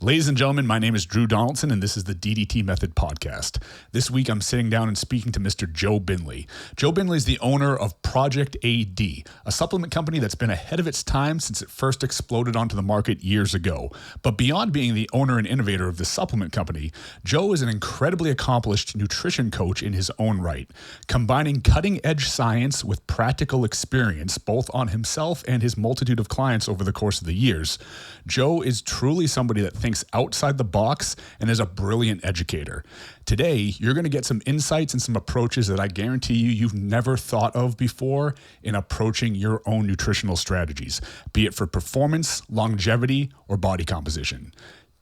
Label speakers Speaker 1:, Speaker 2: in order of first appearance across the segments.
Speaker 1: Ladies and gentlemen, my name is Drew Donaldson, and this is the DDT Method Podcast. This week, I'm sitting down and speaking to Mr. Joe Binley. Joe Binley is the owner of Project AD, a supplement company that's been ahead of its time since it first exploded onto the market years ago. But beyond being the owner and innovator of the supplement company, Joe is an incredibly accomplished nutrition coach in his own right, combining cutting-edge science with practical experience, both on himself and his multitude of clients over the course of the years. Joe is truly somebody that thinks outside the box and is a brilliant educator. Today, you're going to get some insights and some approaches that I guarantee you've never thought of before in approaching your own nutritional strategies, be it for performance, longevity, or body composition.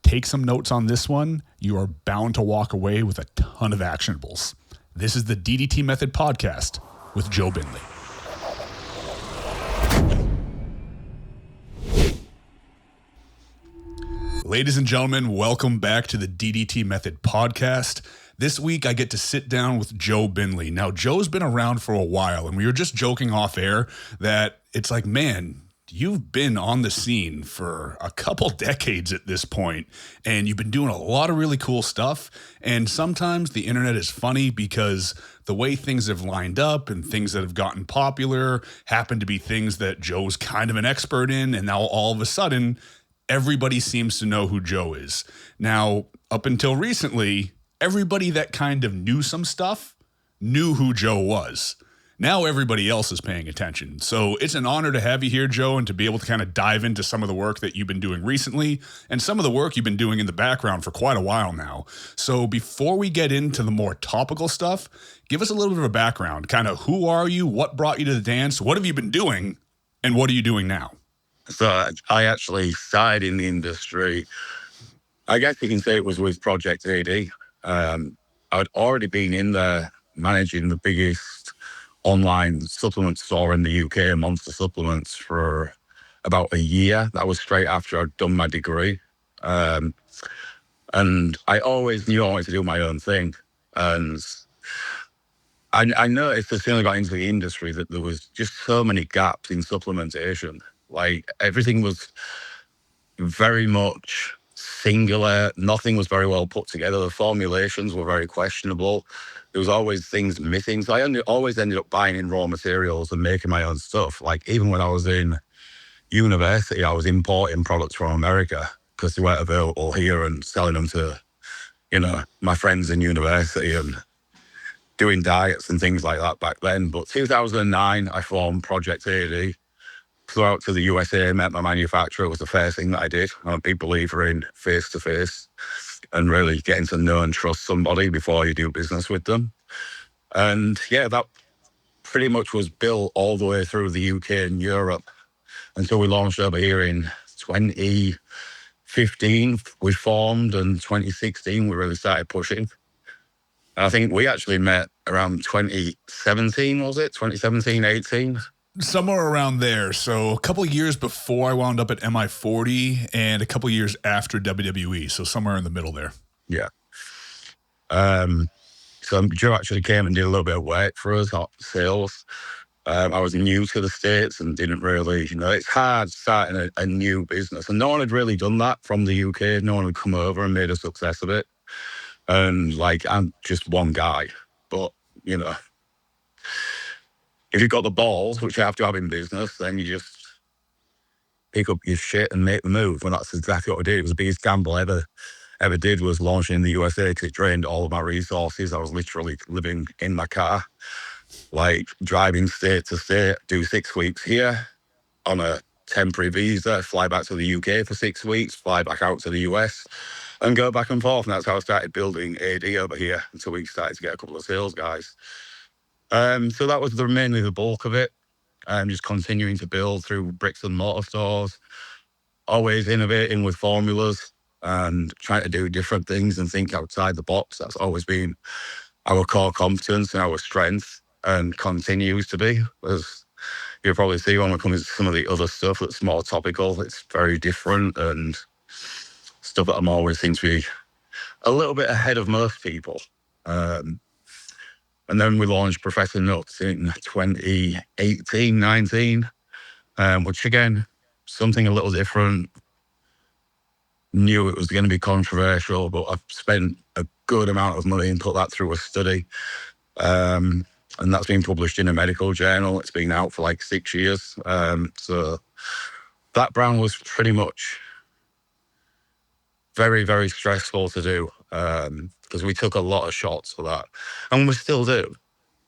Speaker 1: Take some notes on this one. You are bound to walk away with a ton of actionables. This is the DDT Method Podcast with Joe Binley. Ladies and gentlemen, welcome back to the DDT Method Podcast. This week, I get to sit down with Joe Binley. Now, Joe's been around for a while, and we were just joking off air that it's like, man, you've been on the scene for a couple decades at this point, and you've been doing a lot of really cool stuff. And sometimes the internet is funny because the way things have lined up and things that have gotten popular happen to be things that Joe's kind of an expert in, and now all of a sudden, everybody seems to know who Joe is. Now, up until recently, everybody that kind of knew some stuff knew who Joe was. Now everybody else is paying attention. So it's an honor to have you here, Joe, and to be able to kind of dive into some of the work that you've been doing recently and some of the work you've been doing in the background for quite a while now. So before we get into the more topical stuff, give us a little bit of a background. Kind of who are you? What brought you to the dance? What have you been doing? And what are you doing now?
Speaker 2: So I actually started in the industry, I guess you can say it was with Project AD. I'd already been in there managing the biggest online supplement store in the UK, Monster Supplements, for about a year. That was straight after I'd done my degree. And I always knew I wanted to do my own thing. And I noticed as soon as I got into the industry that there was just so many gaps in supplementation. Like, everything was very much singular. Nothing was very well put together. The formulations were very questionable. There was always things missing. So I always ended up buying in raw materials and making my own stuff. Like, even when I was in university, I was importing products from America because they weren't available here and selling them to, my friends in university and doing diets and things like that back then. But 2009, I formed Project AD. Flew out to the USA, met my manufacturer. It was the first thing that I did. I'm a big believer in face-to-face and really getting to know and trust somebody before you do business with them. And yeah, that pretty much was built all the way through the UK and Europe until we launched over here in 2015. We formed, and 2016 we really started pushing. And I think we actually met around 2017, was it? 2017, 18?
Speaker 1: Somewhere around there. So a couple of years before I wound up at MI40 and a couple of years after WWE. So somewhere in the middle there.
Speaker 2: Yeah. So Joe actually came and did a little bit of work for us, sales. I was new to the States and didn't really, it's hard starting a new business. And no one had really done that from the UK. No one had come over and made a success of it. And I'm just one guy. But, if you've got the balls, which you have to have in business, then you just pick up your shit and make the move. And that's exactly what I did. It was the biggest gamble I ever did, was launching in the USA, because it drained all of my resources. I was literally living in my car, driving state to state, do 6 weeks here on a temporary visa, fly back to the UK for 6 weeks, fly back out to the US and go back and forth. And that's how I started building AD over here until we started to get a couple of sales guys. So that was mainly the bulk of it. Just continuing to build through bricks and mortar stores, always innovating with formulas and trying to do different things and think outside the box. That's always been our core competence and our strength, and continues to be. As you'll probably see when we come into some of the other stuff that's more topical, it's very different and stuff that I'm always seem to be a little bit ahead of most people. And then we launched Professor Nuts in 2018, 19, which again, something a little different. knew it was going to be controversial, but I've spent a good amount of money and put that through a study. And that's been published in a medical journal. It's been out for like 6 years. So that brand was pretty much very, very stressful to do, because we took a lot of shots for that. And we still do,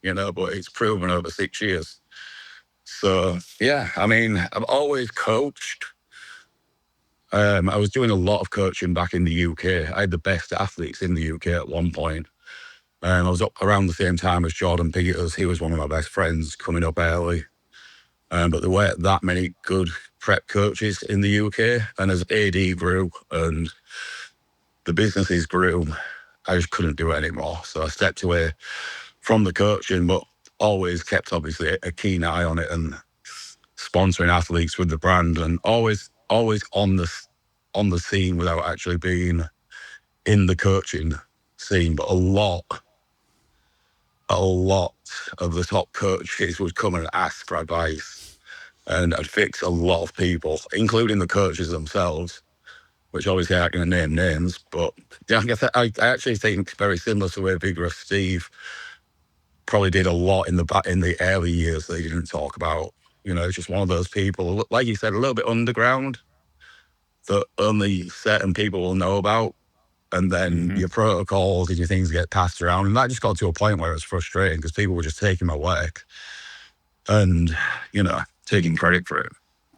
Speaker 2: but it's proven over 6 years. So, yeah, I mean, I've always coached. I was doing a lot of coaching back in the UK. I had the best athletes in the UK at one point. I was up around the same time as Jordan Peters. He was one of my best friends coming up early. But there weren't that many good prep coaches in the UK. And as AD grew and the businesses grew, I just couldn't do it anymore. So I stepped away from the coaching, but always kept obviously a keen eye on it and sponsoring athletes with the brand, and always on the scene without actually being in the coaching scene. But a lot of the top coaches would come and ask for advice, and I'd fix a lot of people, including the coaches themselves, which obviously I can't name names. But yeah, I actually think very similar to where Vigorous Steve probably did a lot in the early years that he didn't talk about. It's just one of those people, like you said, a little bit underground that only certain people will know about. And then your protocols and your things get passed around. And that just got to a point where it was frustrating because people were just taking my work and, taking credit for it.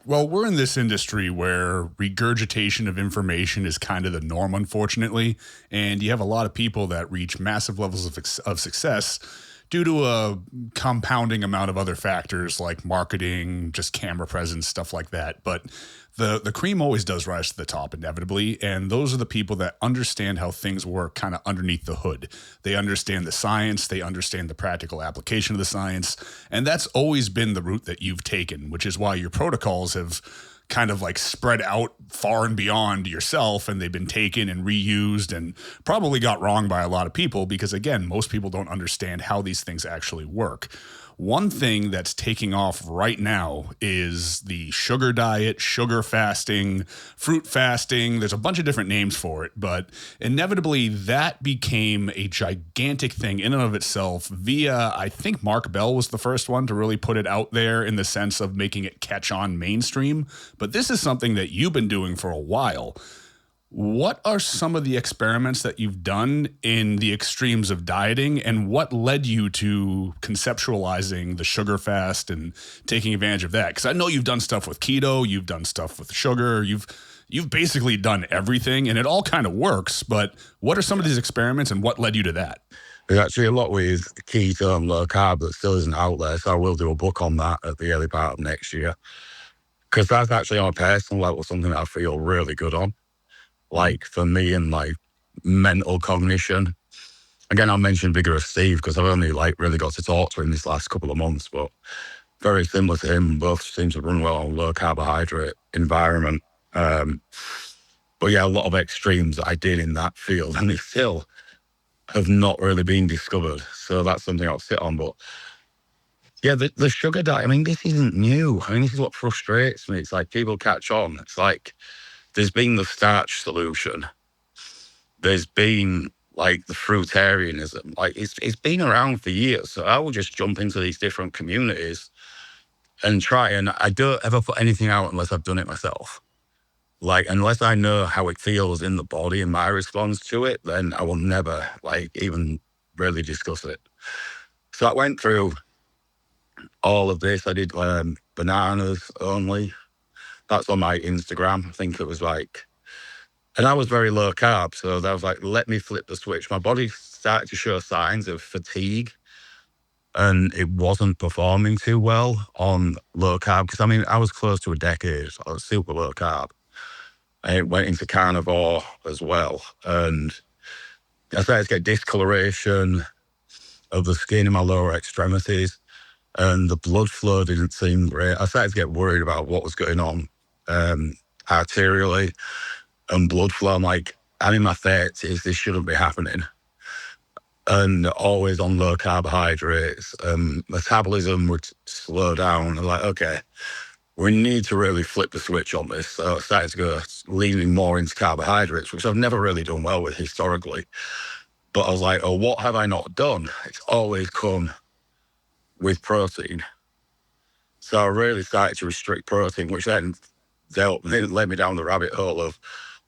Speaker 1: Well, we're in this industry where regurgitation of information is kind of the norm, unfortunately. And you have a lot of people that reach massive levels of success due to a compounding amount of other factors like marketing, just camera presence, stuff like that. But the cream always does rise to the top inevitably, and those are the people that understand how things work kind of underneath the hood. They understand the science, they understand the practical application of the science, and that's always been the route that you've taken, which is why your protocols have kind of like spread out far and beyond yourself, and they've been taken and reused and probably got wrong by a lot of people because, again, most people don't understand how these things actually work. One thing that's taking off right now is the sugar diet, sugar fasting, fruit fasting. There's a bunch of different names for it, but inevitably that became a gigantic thing in and of itself via, I think Mark Bell was the first one to really put it out there in the sense of making it catch on mainstream. But this is something that you've been doing for a while. What are some of the experiments that you've done in the extremes of dieting, and what led you to conceptualizing the sugar fast and taking advantage of that? Because I know you've done stuff with keto, you've done stuff with sugar, you've basically done everything, and it all kind of works. But what are some of these experiments, and what led you to that?
Speaker 2: There's actually a lot with keto and low carb that still isn't out there, so I will do a book on that at the early part of next year. Because that's actually on a personal level something that I feel really good on. Like for me and like mental cognition. Again, I mentioned Vigorous Steve because I've only like really got to talk to him this last couple of months, but very similar to him, both seem to run well on low carbohydrate environment. But yeah, a lot of extremes that I did in that field, and they still have not really been discovered. So that's something I'll sit on. But yeah, the sugar diet, I mean, this isn't new. I mean, this is what frustrates me. It's like people catch on. It's like, there's been the starch solution. There's been like the fruitarianism. Like it's been around for years. So I will just jump into these different communities and try. And I don't ever put anything out unless I've done it myself. Like, unless I know how it feels in the body and my response to it, then I will never like even really discuss it. So I went through all of this. I did bananas only. That's on my Instagram. I think it was like, and I was very low carb. So that was like, let me flip the switch. My body started to show signs of fatigue and it wasn't performing too well on low carb. Because I mean, I was close to a decade. I was super low carb. I went into carnivore as well. And I started to get discoloration of the skin in my lower extremities. And the blood flow didn't seem great. I started to get worried about what was going on arterially and blood flow. I'm like, I'm in my 30s, this shouldn't be happening. And always on low carbohydrates. Metabolism would slow down. I'm like, okay, we need to really flip the switch on this. So I started to go leaning more into carbohydrates, which I've never really done well with historically. But I was like, oh, what have I not done? It's always come with protein. So I really started to restrict protein, which then led me down the rabbit hole of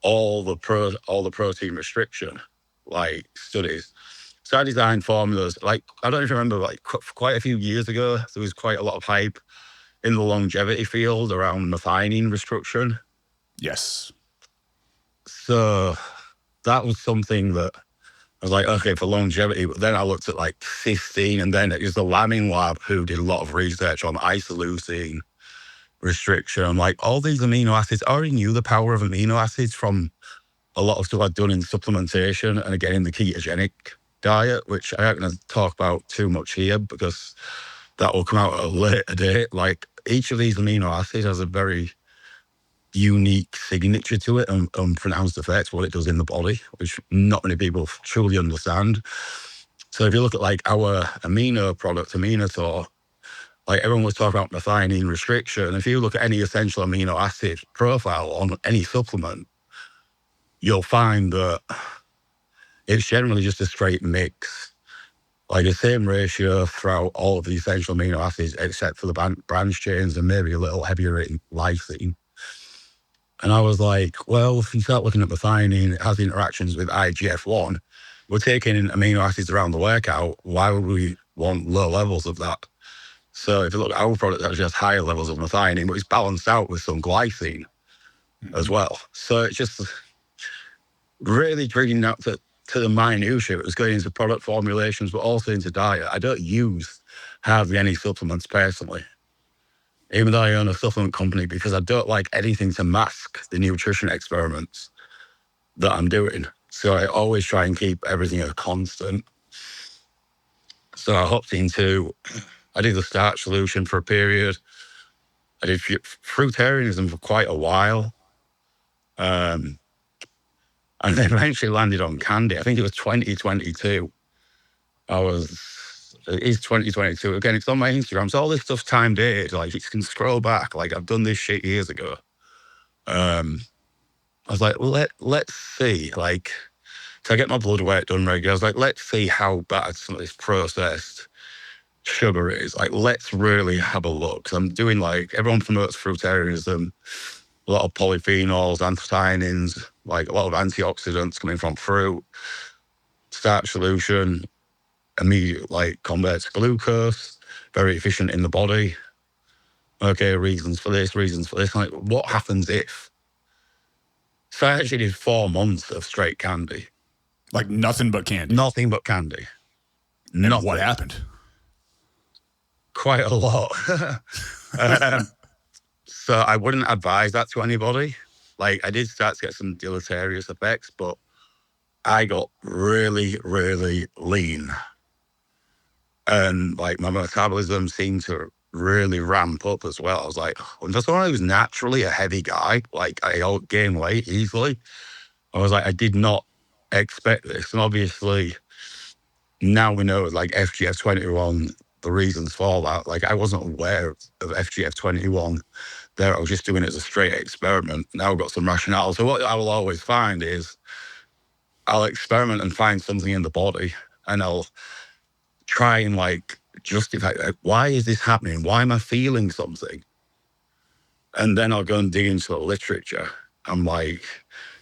Speaker 2: all the protein restriction like studies. So I designed formulas. Like, I don't know if you remember, like quite a few years ago, there was quite a lot of hype in the longevity field around methionine restriction.
Speaker 1: Yes.
Speaker 2: So that was something that I was like, okay, for longevity. But then I looked at like cysteine, and then it was the Lamming lab who did a lot of research on isoleucine restriction. I'm like, all these amino acids, I already knew the power of amino acids from a lot of stuff I'd done in supplementation and again in the ketogenic diet, which I ain't going to talk about too much here because that will come out at a later date. Like, each of these amino acids has a very unique signature to it and unpronounced effects, what it does in the body, which not many people truly understand. So if you look at like our amino product, Aminotor, like everyone was talking about methionine restriction. If you look at any essential amino acid profile on any supplement, you'll find that it's generally just a straight mix, like the same ratio throughout all of the essential amino acids, except for the branch chains and maybe a little heavier in lysine. And I was like, well, if you start looking at methionine, it has interactions with IGF-1. We're taking in amino acids around the workout. Why would we want low levels of that? So if you look at our product, that has higher levels of methionine, but it's balanced out with some glycine as well. So it's just really digging out to the minutiae. It was going into product formulations, but also into diet. I don't use hardly any supplements personally, even though I own a supplement company, because I don't like anything to mask the nutrition experiments that I'm doing. So I always try and keep everything a constant. So I hopped into, I did the starch solution for a period. I did fruitarianism for quite a while. And then eventually landed on candy. I think it was 2022. It is 2022. Again, it's on my Instagram. So all this stuff's time dated. Like, you can scroll back. Like, I've done this shit years ago. I was like, well, let's see. Like, to get my blood work done regularly, I was like, let's see how bad some of this processed sugar is. Like, let's really have a look. 'Cause I'm doing, like, everyone promotes fruitarianism, a lot of polyphenols, anthocyanins, like a lot of antioxidants coming from fruit, starch solution, immediate, like, converts glucose, very efficient in the body. Okay, reasons for this. Like, what happens if? So I actually did 4 months of straight candy.
Speaker 1: Like nothing but candy.
Speaker 2: Nothing but candy.
Speaker 1: And what happened?
Speaker 2: Quite a lot. So I wouldn't advise that to anybody. Like, I did start to get some deleterious effects, but I got really, really lean. And like my metabolism seemed to really ramp up as well. I was like, for someone who's naturally a heavy guy, like I gain weight easily, I was like, I did not expect this. And obviously now we know, like, FGF21, the reasons for that. Like, I wasn't aware of FGF21 there. I was just doing it as a straight experiment. Now I've got some rationale. So what I will always find is I'll experiment and find something in the body, and I'll try and like justify, like, why is this happening? Why am I feeling something? And then I'll go and dig into the literature. I'm like,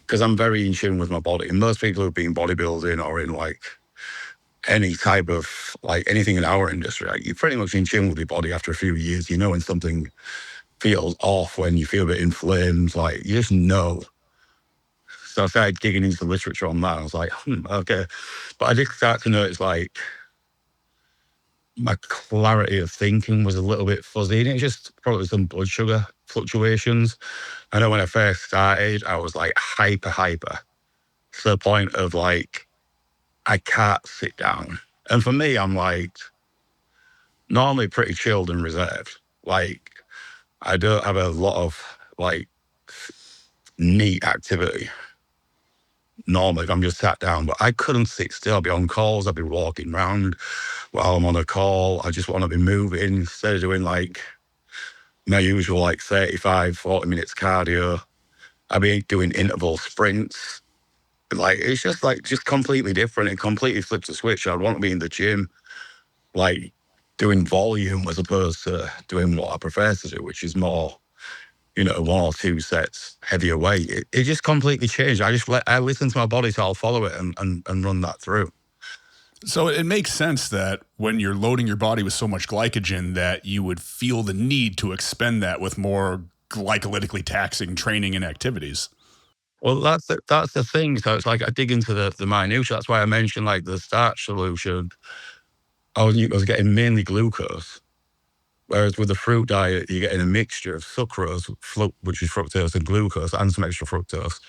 Speaker 2: because I'm very in tune with my body. And most people who've been bodybuilding or in like any type of like anything in our industry, like, you're pretty much in tune with your body after a few years. You know when something feels off, when you feel a bit inflamed, like you just know. So I started digging into the literature on that. I was like, okay. But I did start to notice like my clarity of thinking was a little bit fuzzy, and it's just probably some blood sugar fluctuations. I know when I first started, I was like hyper to the point of like, I can't sit down. And for me, I'm like normally pretty chilled and reserved. Like, I don't have a lot of like neat activity normally if I'm just sat down, but I couldn't sit still. I'd be on calls, I'd be walking around while I'm on a call. I just want to be moving instead of doing like my usual like 35, 40 minutes cardio. I'd be doing interval sprints. Like, it's just completely different. It completely flips the switch. I'd want to be in the gym, like doing volume as opposed to doing what I prefer to do, which is more, 1 or 2 sets heavier weight. It just completely changed. I listen to my body, so I'll follow it and run that through.
Speaker 1: So it makes sense that when you're loading your body with so much glycogen that you would feel the need to expend that with more glycolytically taxing training and activities.
Speaker 2: Well, that's the thing. So it's like I dig into the minutiae. That's why I mentioned like the starch solution. I was getting mainly glucose, whereas with the fruit diet, you're getting a mixture of sucrose, which is fructose, and glucose, and some extra fructose.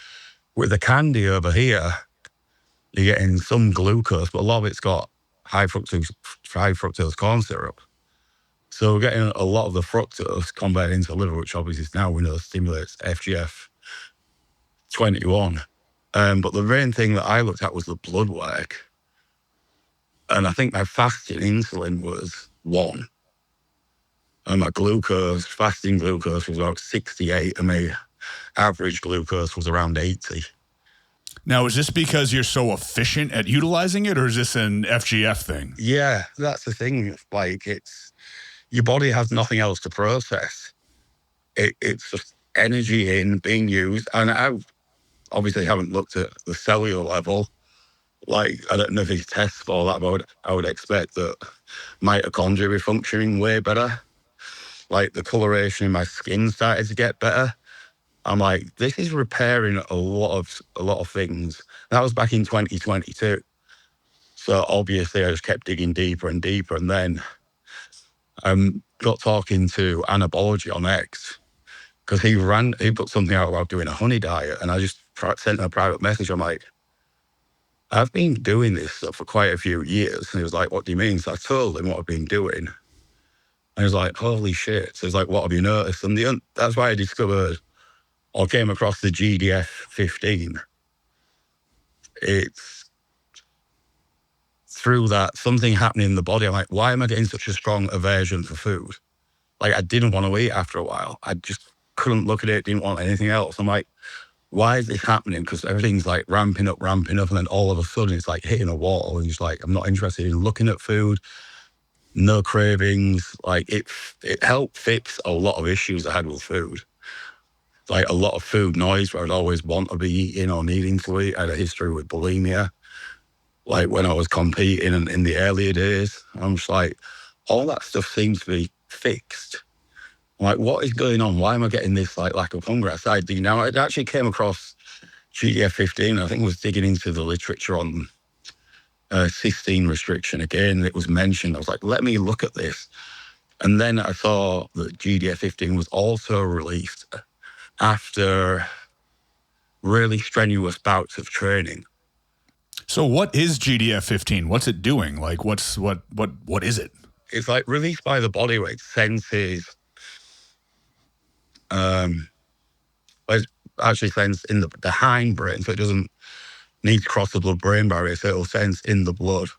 Speaker 2: With the candy over here, you're getting some glucose, but a lot of it's got high fructose corn syrup. So we're getting a lot of the fructose converted into liver, which obviously now we know stimulates FGF21. But the main thing that I looked at was the blood work. And I think my fasting insulin was 1. And my fasting glucose was about 68, and my average glucose was around 80.
Speaker 1: Now, is this because you're so efficient at utilizing it, or is this an FGF thing?
Speaker 2: Yeah, that's the thing. Like, your body has nothing else to process. It's just energy being used. And I obviously haven't looked at the cellular level. Like, I don't know if he tests for that, but I would expect that mitochondria be functioning way better. Like, the coloration in my skin started to get better. I'm like, this is repairing a lot of things. That was back in 2022. So obviously I just kept digging deeper and deeper. And then got talking to Anabology on X, because he put something out about doing a honey diet. And I just sent him a private message. I'm like, I've been doing this stuff for quite a few years. And he was like, what do you mean? So I told him what I've been doing. And he was like, holy shit. So he's like, what have you noticed? And that's why I discovered or came across the GDF-15. It's through that something happening in the body. I'm like, why am I getting such a strong aversion for food? Like, I didn't want to eat after a while. I just couldn't look at it, didn't want anything else. I'm like, why is this happening? Because everything's like ramping up. And then all of a sudden it's like hitting a wall. And it's like, I'm not interested in looking at food, no cravings. Like, it helped fix a lot of issues I had with food. Like, a lot of food noise where I'd always want to be eating or needing to eat. I had a history with bulimia. Like, when I was competing in the earlier days, I'm just like, all that stuff seems to be fixed. I'm like, what is going on? Why am I getting this like lack of hunger? I started digging. Now, I actually came across GDF-15. I think I was digging into the literature on cysteine restriction again. It was mentioned. I was like, let me look at this. And then I saw that GDF-15 was also released after really strenuous bouts of training.
Speaker 1: So what is GDF-15? What's it doing? Like, what is it?
Speaker 2: It's like released by the body where it senses, it actually sense in the hindbrain, so it doesn't need to cross the blood-brain barrier, so it'll sense in the blood,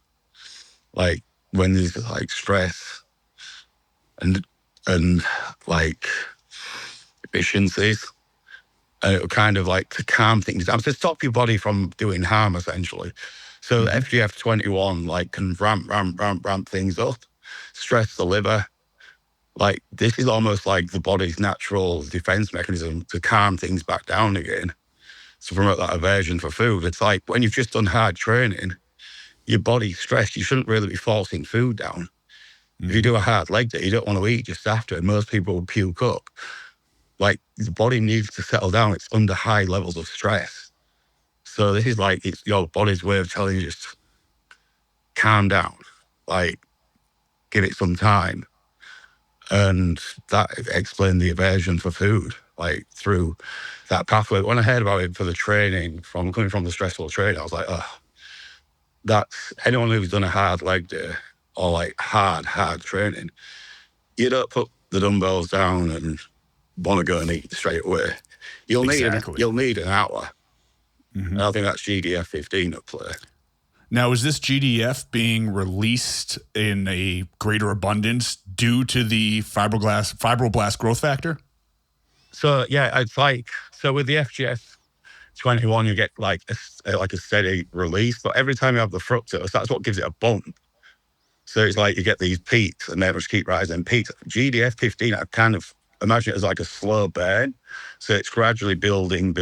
Speaker 2: like when there's like stress and like efficiencies. And it'll kind of like to calm things down, to stop your body from doing harm, essentially. So FGF21 like can ramp things up, stress the liver. Like, this is almost like the body's natural defense mechanism to calm things back down again, to promote that aversion for food. It's like when you've just done hard training, your body's stressed. You shouldn't really be forcing food down. If you do a hard leg day, you don't want to eat just after, and most people will puke up. Like, the body needs to settle down. It's under high levels of stress. So this is like, it's your body's way of telling you just calm down, like, give it some time. And that explained the aversion for food, like, through that pathway. When I heard about it for the training, coming from the stressful training, I was like, oh, that's anyone who's done a hard leg day or like hard training, you don't put the dumbbells down and want to go and eat straight away. You'll need an hour. And I think that's GDF-15 at play.
Speaker 1: Now, is this GDF being released in a greater abundance due to the fibroblast growth factor?
Speaker 2: So yeah, it's like, so with the FGF 21, you get like a steady release, but every time you have the fructose, that's what gives it a bump. So it's like you get these peaks and they just keep rising peaks. GDF 15, I kind of imagine it as like a slow burn. So it's gradually building,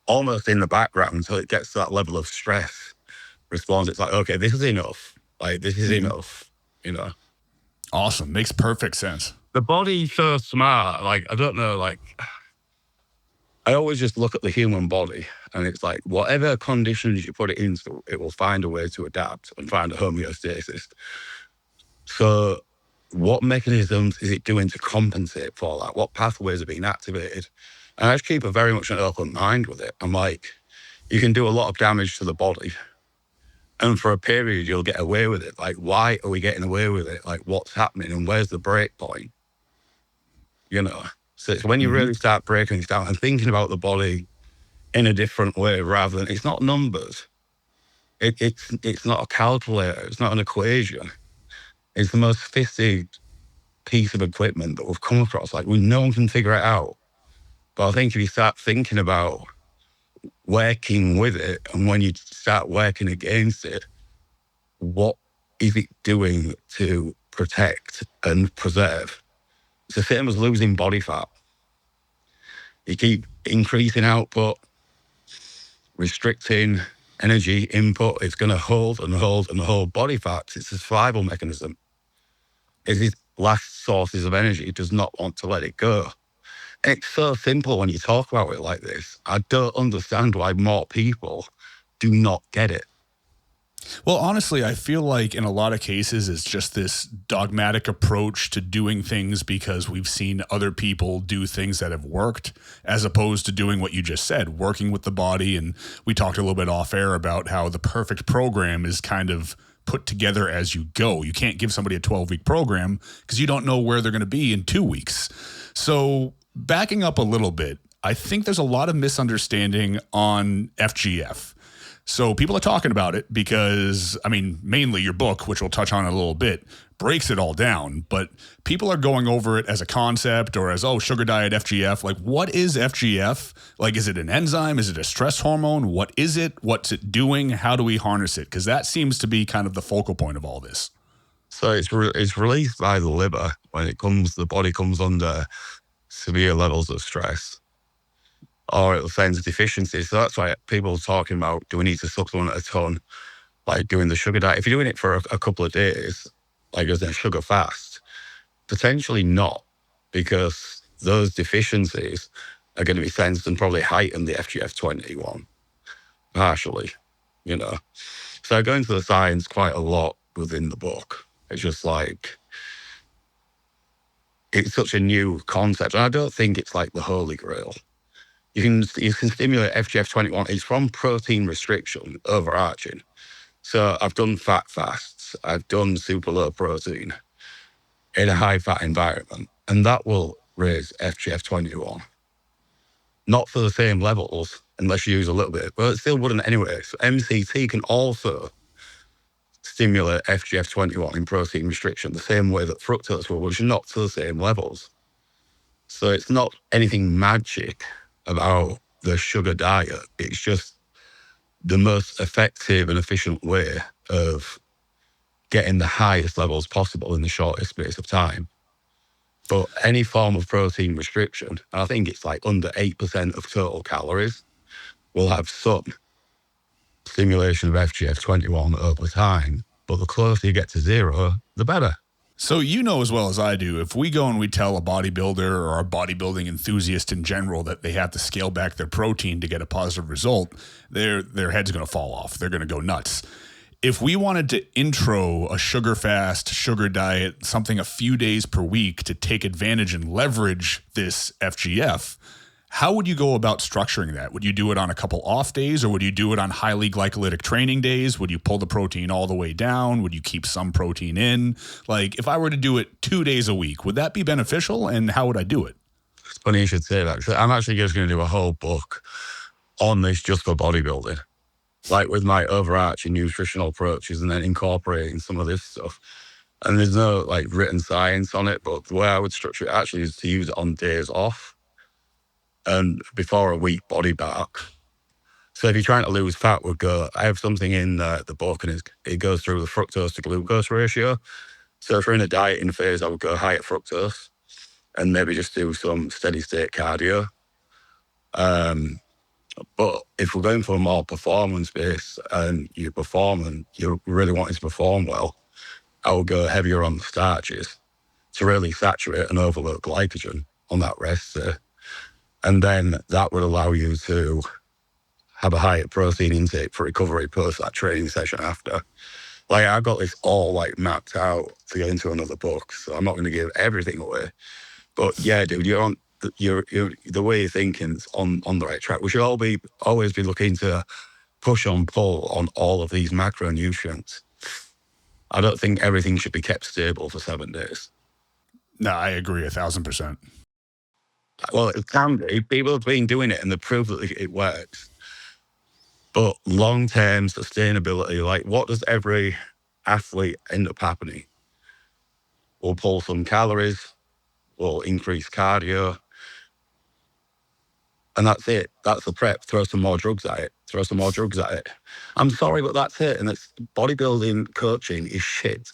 Speaker 2: almost in the background until it gets to that level of stress response. It's like, okay, this is enough. Like, this is enough, you know.
Speaker 1: Awesome. Makes perfect sense.
Speaker 2: The body's so smart. Like, I don't know, like, I always just look at the human body and it's like, whatever conditions you put it into, it will find a way to adapt and find a homeostasis. So what mechanisms is it doing to compensate for that? What pathways are being activated? And I just keep very much an open mind with it. I'm like, you can do a lot of damage to the body. And for a period, you'll get away with it. Like, why are we getting away with it? Like, what's happening and where's the break point? You know? So it's when you really start breaking it down and thinking about the body in a different way rather than, it's not numbers. It's not a calculator. It's not an equation. It's the most sophisticated piece of equipment that we've come across. Like, no one can figure it out. But I think if you start thinking about working with it and when you start working against it, what is it doing to protect and preserve? It's the same as losing body fat. You keep increasing output, restricting energy input, it's going to hold and hold and hold body fat. It's a survival mechanism. It's its last sources of energy. It does not want to let it go. It's so simple when you talk about it like this. I don't understand why more people do not get it.
Speaker 1: Well, honestly, I feel like in a lot of cases, it's just this dogmatic approach to doing things because we've seen other people do things that have worked, as opposed to doing what you just said, working with the body. And we talked a little bit off air about how the perfect program is kind of put together as you go. You can't give somebody a 12-week program because you don't know where they're going to be in 2 weeks. So backing up a little bit, I think there's a lot of misunderstanding on FGF. So people are talking about it because, I mean, mainly your book, which we'll touch on in a little bit, breaks it all down. But people are going over it as a concept or as, oh, sugar diet, FGF. Like, what is FGF? Like, is it an enzyme? Is it a stress hormone? What is it? What's it doing? How do we harness it? Because that seems to be kind of the focal point of all this.
Speaker 2: So it's released by the liver when the body comes under severe levels of stress, or it sends deficiencies. So that's why people are talking about, do we need to supplement a ton, like doing the sugar diet? If you're doing it for a couple of days, like as a sugar fast, potentially not, because those deficiencies are going to be sensed and probably heighten the FGF21 partially, you know. So I go into the science quite a lot within the book. It's just like, it's such a new concept. And I don't think it's like the holy grail. You can stimulate FGF21. It's from protein restriction, overarching. So I've done fat fasts. I've done super low protein in a high fat environment. And that will raise FGF21. Not for the same levels, unless you use a little bit, but it still wouldn't anyway. So MCT can also stimulate FGF21 in protein restriction the same way that fructose will, which is not to the same levels. So it's not anything magic about the sugar diet. It's just the most effective and efficient way of getting the highest levels possible in the shortest space of time. But any form of protein restriction, and I think it's like under 8% of total calories, will have some stimulation of FGF21 over time. But the closer you get to zero, the better.
Speaker 1: So you know as well as I do, if we go and we tell a bodybuilder or a bodybuilding enthusiast in general that they have to scale back their protein to get a positive result, their head's going to fall off. They're going to go nuts. If we wanted to intro a sugar fast, sugar diet, something a few days per week to take advantage and leverage this FGF, how would you go about structuring that? Would you do it on a couple off days, or would you do it on highly glycolytic training days? Would you pull the protein all the way down? Would you keep some protein in? Like, if I were to do it 2 days a week, would that be beneficial, and how would I do it?
Speaker 2: It's funny you should say that. I'm actually just going to do a whole book on this just for bodybuilding. like with my overarching nutritional approaches and then incorporating some of this stuff. And there's no like written science on it, but the way I would structure it actually is to use it on days off and before a week body back. So if you're trying to lose fat, I have something in the book, and it goes through the fructose to glucose ratio. So if we're in a dieting phase, I would go high at fructose and maybe just do some steady state cardio. But if we're going for a more performance base and you're really wanting to perform well, I would go heavier on the starches to really saturate and overload glycogen on that rest day. And then that would allow you to have a higher protein intake for recovery post that training session after. Like, I got this all like mapped out to get into another book, so I'm not going to give everything away. But yeah, dude, you're the way you're thinking is on the right track. We should always be looking to push and pull on all of these macronutrients. I don't think everything should be kept stable for 7 days.
Speaker 1: No, I agree 1,000%.
Speaker 2: Well, it can be. People have been doing it and they've proved that it works. But long-term sustainability, like what does every athlete end up happening? We'll pull some calories, we'll increase cardio, and that's it. That's the prep. Throw some more drugs at it. I'm sorry, but that's it. And it's bodybuilding coaching is shit.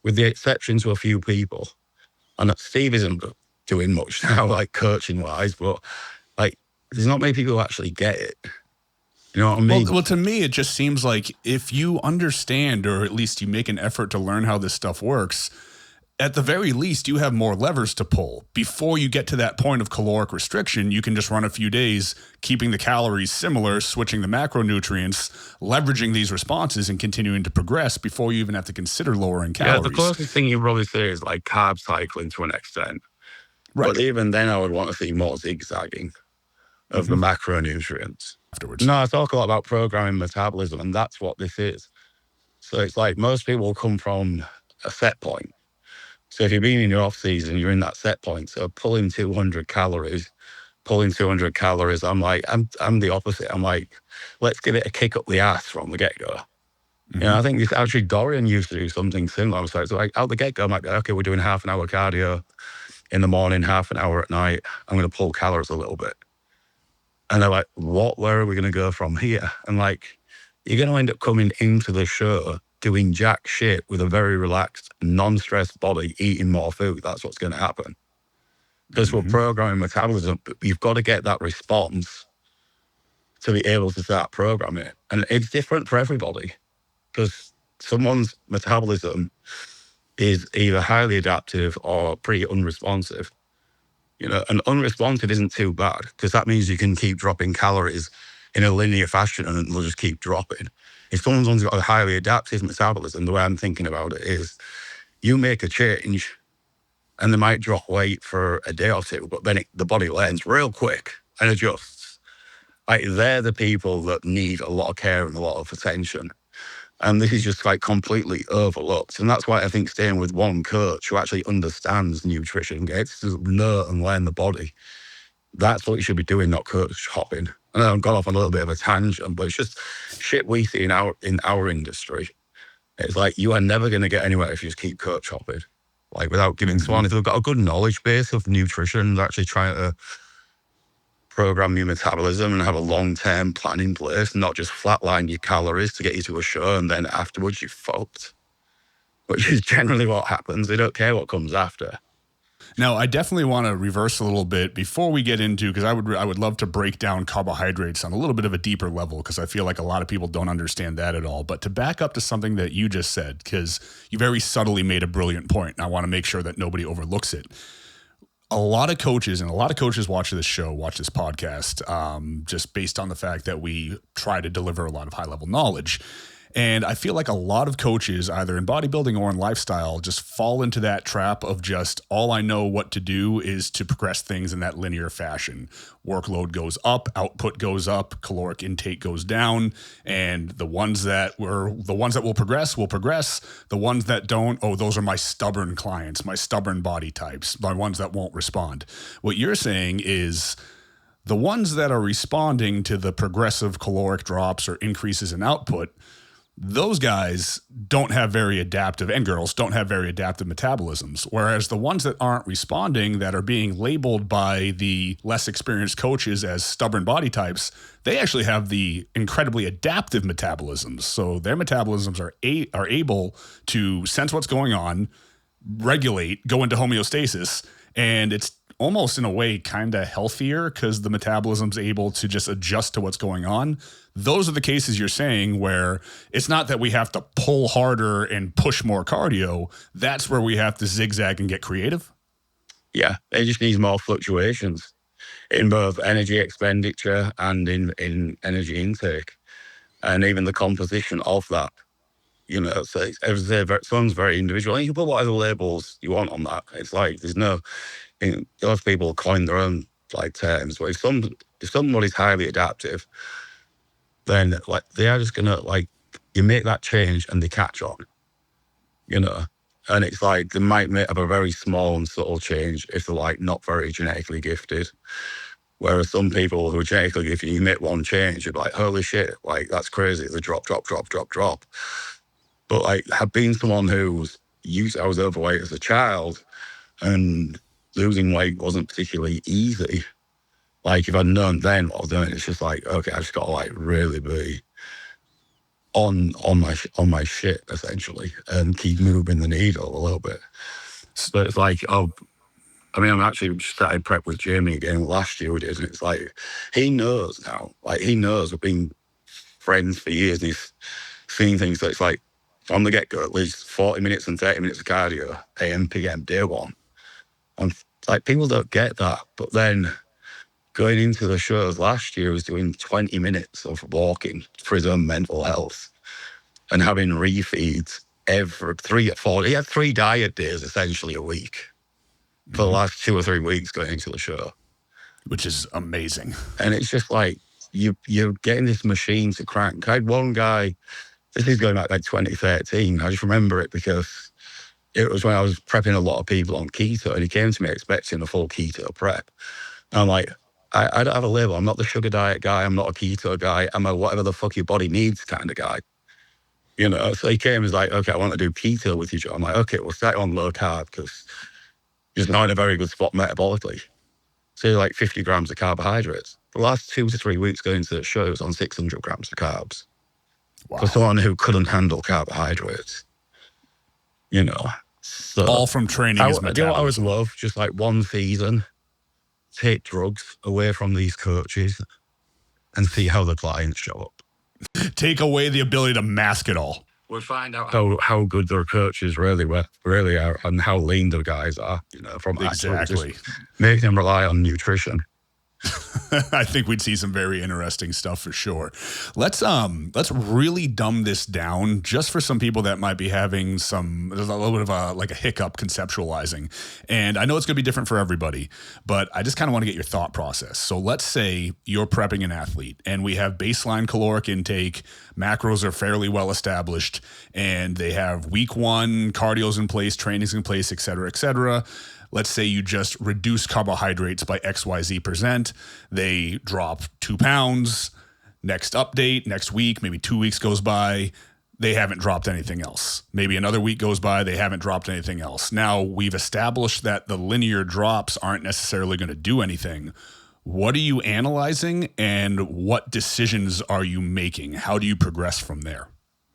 Speaker 2: With the exception to a few people. And Steve isn't doing much now, like coaching-wise, but like there's not many people who actually get it. You know what I mean?
Speaker 1: Well, to me, it just seems like if you understand, or at least you make an effort to learn how this stuff works, at the very least, you have more levers to pull. Before you get to that point of caloric restriction, you can just run a few days, keeping the calories similar, switching the macronutrients, leveraging these responses, and continuing to progress before you even have to consider lowering calories.
Speaker 2: Yeah, the closest thing you probably say is like carb cycling to an extent.
Speaker 1: Right.
Speaker 2: But even then, I would want to see more zigzagging of the macronutrients.
Speaker 1: Afterwards.
Speaker 2: No, I talk a lot about programming metabolism, and that's what this is. So it's like most people come from a set point. So if you've been in your off season, you're in that set point. So pulling 200 calories, I'm like, I'm the opposite. I'm like, let's give it a kick up the ass from the get-go. You know, I think it's actually Dorian used to do something similar. So it's like out the get-go, I might be, okay, we're doing half an hour cardio in the morning, half an hour at night. I'm going to pull calories a little bit. And they're like, where are we going to go from here? And like, you're going to end up coming into the show doing jack shit with a very relaxed, non-stressed body, eating more food. That's what's going to happen. Because we're programming metabolism, but you've got to get that response to be able to start programming it. And it's different for everybody because someone's metabolism is either highly adaptive or pretty unresponsive. You know, and unresponsive isn't too bad because that means you can keep dropping calories in a linear fashion and they'll just keep dropping. If someone's got a highly adaptive metabolism, the way I'm thinking about it is you make a change and they might drop weight for a day or two, but then the body learns real quick and adjusts. Like they're the people that need a lot of care and a lot of attention. And this is just like completely overlooked. And that's why I think staying with one coach who actually understands nutrition, gets to know and learn the body, that's what you should be doing, not coach hopping. And I've gone off on a little bit of a tangent, but it's just shit we see in our industry. It's like you are never going to get anywhere if you just keep coach hopping. Like without giving someone, if they've got a good knowledge base of nutrition, they're actually trying to program your metabolism and have a long-term plan in place, not just flatline your calories to get you to a show and then afterwards you're fucked, which is generally what happens. They don't care what comes after.
Speaker 1: Now, I definitely want to reverse a little bit before we get into, because I would love to break down carbohydrates on a little bit of a deeper level, because I feel like a lot of people don't understand that at all. But to back up to something that you just said, because you very subtly made a brilliant point, and I want to make sure that nobody overlooks it. A lot of coaches watch this show, watch this podcast, just based on the fact that we try to deliver a lot of high-level knowledge. And I feel like a lot of coaches, either in bodybuilding or in lifestyle, just fall into that trap of just all I know what to do is to progress things in that linear fashion. Workload goes up, output goes up, caloric intake goes down, and the ones that will progress will progress. The ones that don't, those are my stubborn clients, my stubborn body types, my ones that won't respond. What you're saying is The ones that are responding to the progressive caloric drops or increases in output, those guys don't have very adaptive, and girls don't have very adaptive metabolisms. Whereas the ones that aren't responding, that are being labeled by the less experienced coaches as stubborn body types, they actually have the incredibly adaptive metabolisms. So their metabolisms are able to sense what's going on, regulate, go into homeostasis, and it's almost in a way kind of healthier because the metabolism's able to just adjust to what's going on. Those are the cases you're saying where it's not that we have to pull harder and push more cardio. That's where we have to zigzag and get creative.
Speaker 2: Yeah, it just needs more fluctuations in both energy expenditure and in energy intake, and even the composition of that. You know, so someone's very individual. And you can put whatever labels you want on that. It's like there's no. A lot of people coin their own like terms, but if somebody's highly adaptive, then like they are just gonna like you make that change and they catch on. You know, and it's like they might have a very small and subtle change if they're like not very genetically gifted. Whereas some people who are genetically gifted, you make one change, you're like, holy shit, like that's crazy. It's a drop. But like, have been someone who's I was overweight as a child, and losing weight wasn't particularly easy. Like if I'd known then what I was doing, it's just like, okay, I just got to like really be on my shit essentially and keep moving the needle a little bit. So it's like, I'm actually started prep with Jamie again last year we did, and it's like, he knows now. Like he knows we've been friends for years and he's seen things that it's like from the get-go, at least 40 minutes and 30 minutes of cardio, AM, PM, day one. And like people don't get that. But then going into the shows last year, he was doing 20 minutes of walking for his own mental health and having refeeds every 3 or 4. He had 3 diet days essentially a week for the last 2 or 3 weeks going into the show.
Speaker 1: Which is amazing.
Speaker 2: And it's just like, you're getting this machine to crank. I had one guy, this is going back like 2013. I just remember it because it was when I was prepping a lot of people on keto, and he came to me expecting a full keto prep. And I'm like, I don't have a label. I'm not the sugar diet guy. I'm not a keto guy. I'm a whatever the fuck your body needs kind of guy. You know, so he came and was like, okay, I want to do keto with you, Joe. I'm like, okay, we'll start on low carb because you're not in a very good spot metabolically. So like 50 grams of carbohydrates. The last 2 to 3 weeks going to the show, it was on 600 grams of carbs. Wow. For someone who couldn't handle carbohydrates, you know. So
Speaker 1: all from training his metabolism.
Speaker 2: You know what I always love? Just like one season, take drugs away from these coaches and see how the clients show up.
Speaker 1: Take away the ability to mask it all.
Speaker 2: We'll find out how good their coaches really are and how lean their guys are, you know, from
Speaker 1: exactly
Speaker 2: make them rely on nutrition.
Speaker 1: I think we'd see some very interesting stuff for sure. Let's really dumb this down just for some people that might be having there's a little bit of a hiccup conceptualizing. And I know it's going to be different for everybody, but I just kind of want to get your thought process. So let's say you're prepping an athlete and we have baseline caloric intake, macros are fairly well established, and they have week 1 cardio's in place, training's in place, et cetera, et cetera. Let's say you just reduce carbohydrates by XYZ%. They drop 2 pounds. Next update, next week, maybe 2 weeks goes by. They haven't dropped anything else. Maybe another week goes by. They haven't dropped anything else. Now we've established that the linear drops aren't necessarily going to do anything. What are you analyzing and what decisions are you making? How do you progress from there?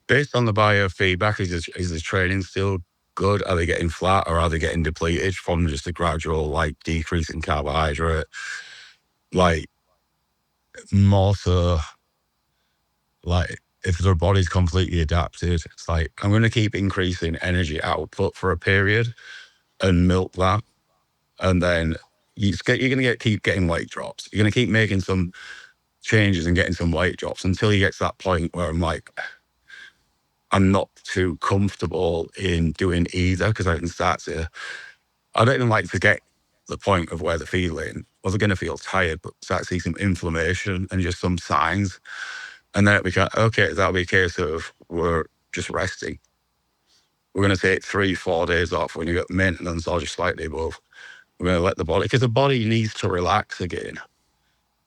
Speaker 2: Based on the biofeedback, is the training still good? Are they getting flat or are they getting depleted from just a gradual like decrease in carbohydrate? Like more so, like if their body's completely adapted, it's like I'm going to keep increasing energy output for a period and milk that, and then you're going to keep getting weight drops. You're going to keep making some changes and getting some weight drops until you get to that point where I'm like, I'm not too comfortable in doing either because I don't even like to get the point of where they're feeling. Well, they're going to feel tired, but start to see some inflammation and just some signs. And then that'll be a case of we're just resting. We're going to take 3-4 days off when you get maintenance or just slightly above. We're going to let the body, because the body needs to relax again.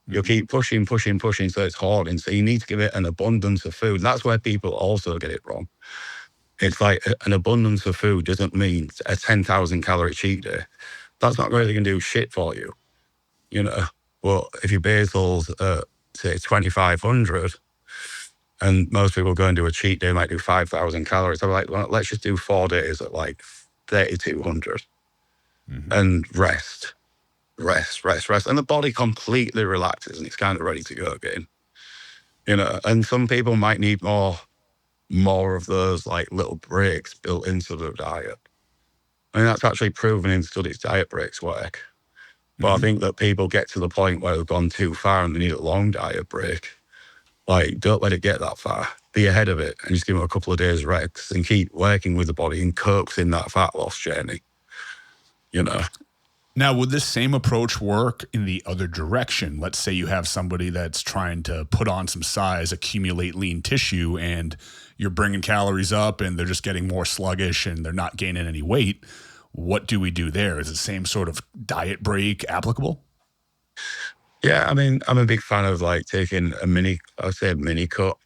Speaker 2: You'll keep pushing, so it's hoarding. So you need to give it an abundance of food. That's where people also get it wrong. It's like an abundance of food doesn't mean a 10,000 calorie cheat day. That's not really going to do shit for you, you know. But if your basal's say 2,500, and most people go and do a cheat day, might do 5,000 calories. I'm like, well, let's just do 4 days at like 3,200 and rest. And the body completely relaxes and it's kind of ready to go again. You know, and some people might need more of those like little breaks built into the diet. I mean, that's actually proven in studies, diet breaks work. But I think that people get to the point where they've gone too far and they need a long diet break. Like, don't let it get that far. Be ahead of it and just give them a couple of days rest and keep working with the body and coaxing that fat loss journey, you know.
Speaker 1: Now, would this same approach work in the other direction? Let's say you have somebody that's trying to put on some size, accumulate lean tissue, and you're bringing calories up and they're just getting more sluggish and they're not gaining any weight. What do we do there? Is the same sort of diet break applicable?
Speaker 2: Yeah, I mean, I'm a big fan of like taking a mini cut,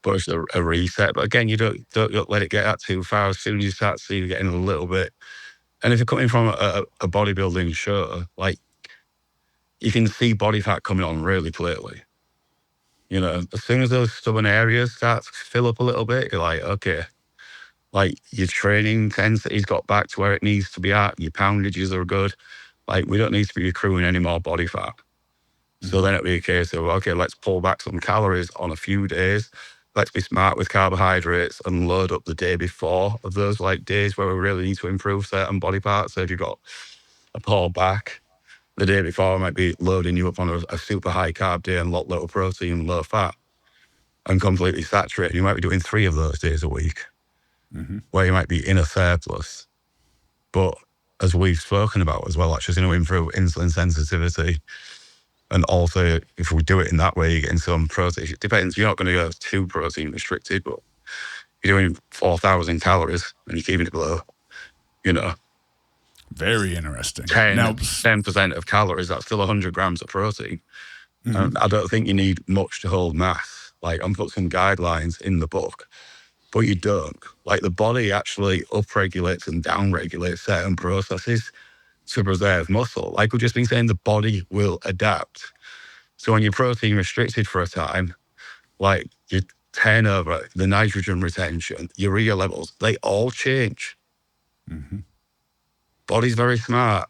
Speaker 2: but it's a reset. But again, you don't let it get that too far. As soon as you start to see you're getting a little bit. And if you're coming from a bodybuilding show, like, you can see body fat coming on really clearly. You know, as soon as those stubborn areas start to fill up a little bit, you're like, okay, like your training intensity's got back to where it needs to be at. Your poundages are good. Like, we don't need to be accruing any more body fat. So then it'll be a case of, okay, let's pull back some calories on a few days. Let's be smart with carbohydrates and load up the day before of those like days where we really need to improve certain body parts. So if you've got a pull back, the day before might be loading you up on a super high carb day and low protein, low fat, and completely saturated. You might be doing 3 of those days a week, where you might be in a surplus. But as we've spoken about as well, that's just going to improve insulin sensitivity. And also, if we do it in that way, you're getting some protein. It depends. You're not going to go too protein restricted, but you're doing 4,000 calories and you're keeping it below, you know.
Speaker 1: Very interesting.
Speaker 2: 10% of calories, that's still 100 grams of protein. And I don't think you need much to hold mass. Like, I'm put some guidelines in the book, but you don't. Like, the body actually upregulates and downregulates certain processes to preserve muscle. Like we've just been saying, the body will adapt. So when you're protein restricted for a time, like your turnover, the nitrogen retention, urea levels, they all change. Body's very smart.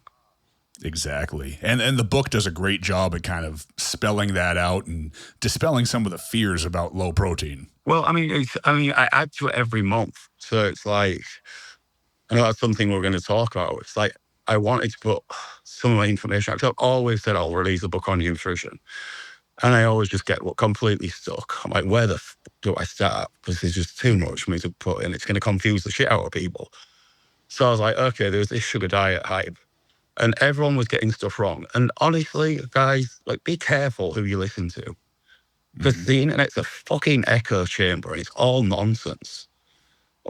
Speaker 1: Exactly. And the book does a great job at kind of spelling that out and dispelling some of the fears about low protein.
Speaker 2: Well, I mean, I add to it every month. So it's like, I know that's something we're going to talk about. It's like, I wanted to put some of my information out. I've always said I'll release a book on nutrition. And I always just get completely stuck. I'm like, where the f do I start? Because there's just too much for me to put in. It's going to confuse the shit out of people. So I was like, okay, there's this sugar diet hype. And everyone was getting stuff wrong. And honestly, guys, like, be careful who you listen to. Because the internet's a fucking echo chamber and it's all nonsense.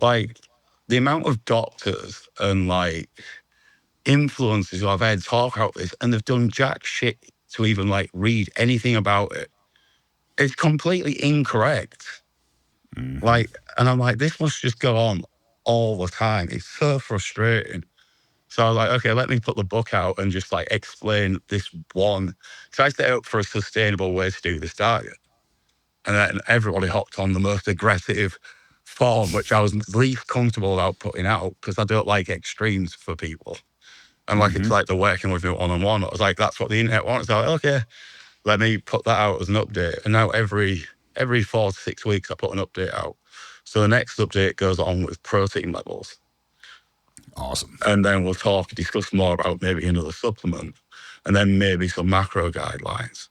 Speaker 2: Like, the amount of doctors and, like, influencers who I've had talk about this and they've done jack shit to even, like, read anything about it. It's completely incorrect. Like, and I'm like, this must just go on all the time. It's so frustrating. So I was like, okay, let me put the book out and just like explain this one. So I set out for a sustainable way to do this diet. And then everybody hopped on the most aggressive form, which I was least comfortable about putting out because I don't like extremes for people. And like, it's like they're working with me one-on-one. I was like, that's what the internet wants. So I was like, okay, let me put that out as an update. And now every 4 to 6 weeks, I put an update out. So the next update goes on with protein levels.
Speaker 1: Awesome.
Speaker 2: And then we'll discuss more about maybe another supplement and then maybe some macro guidelines.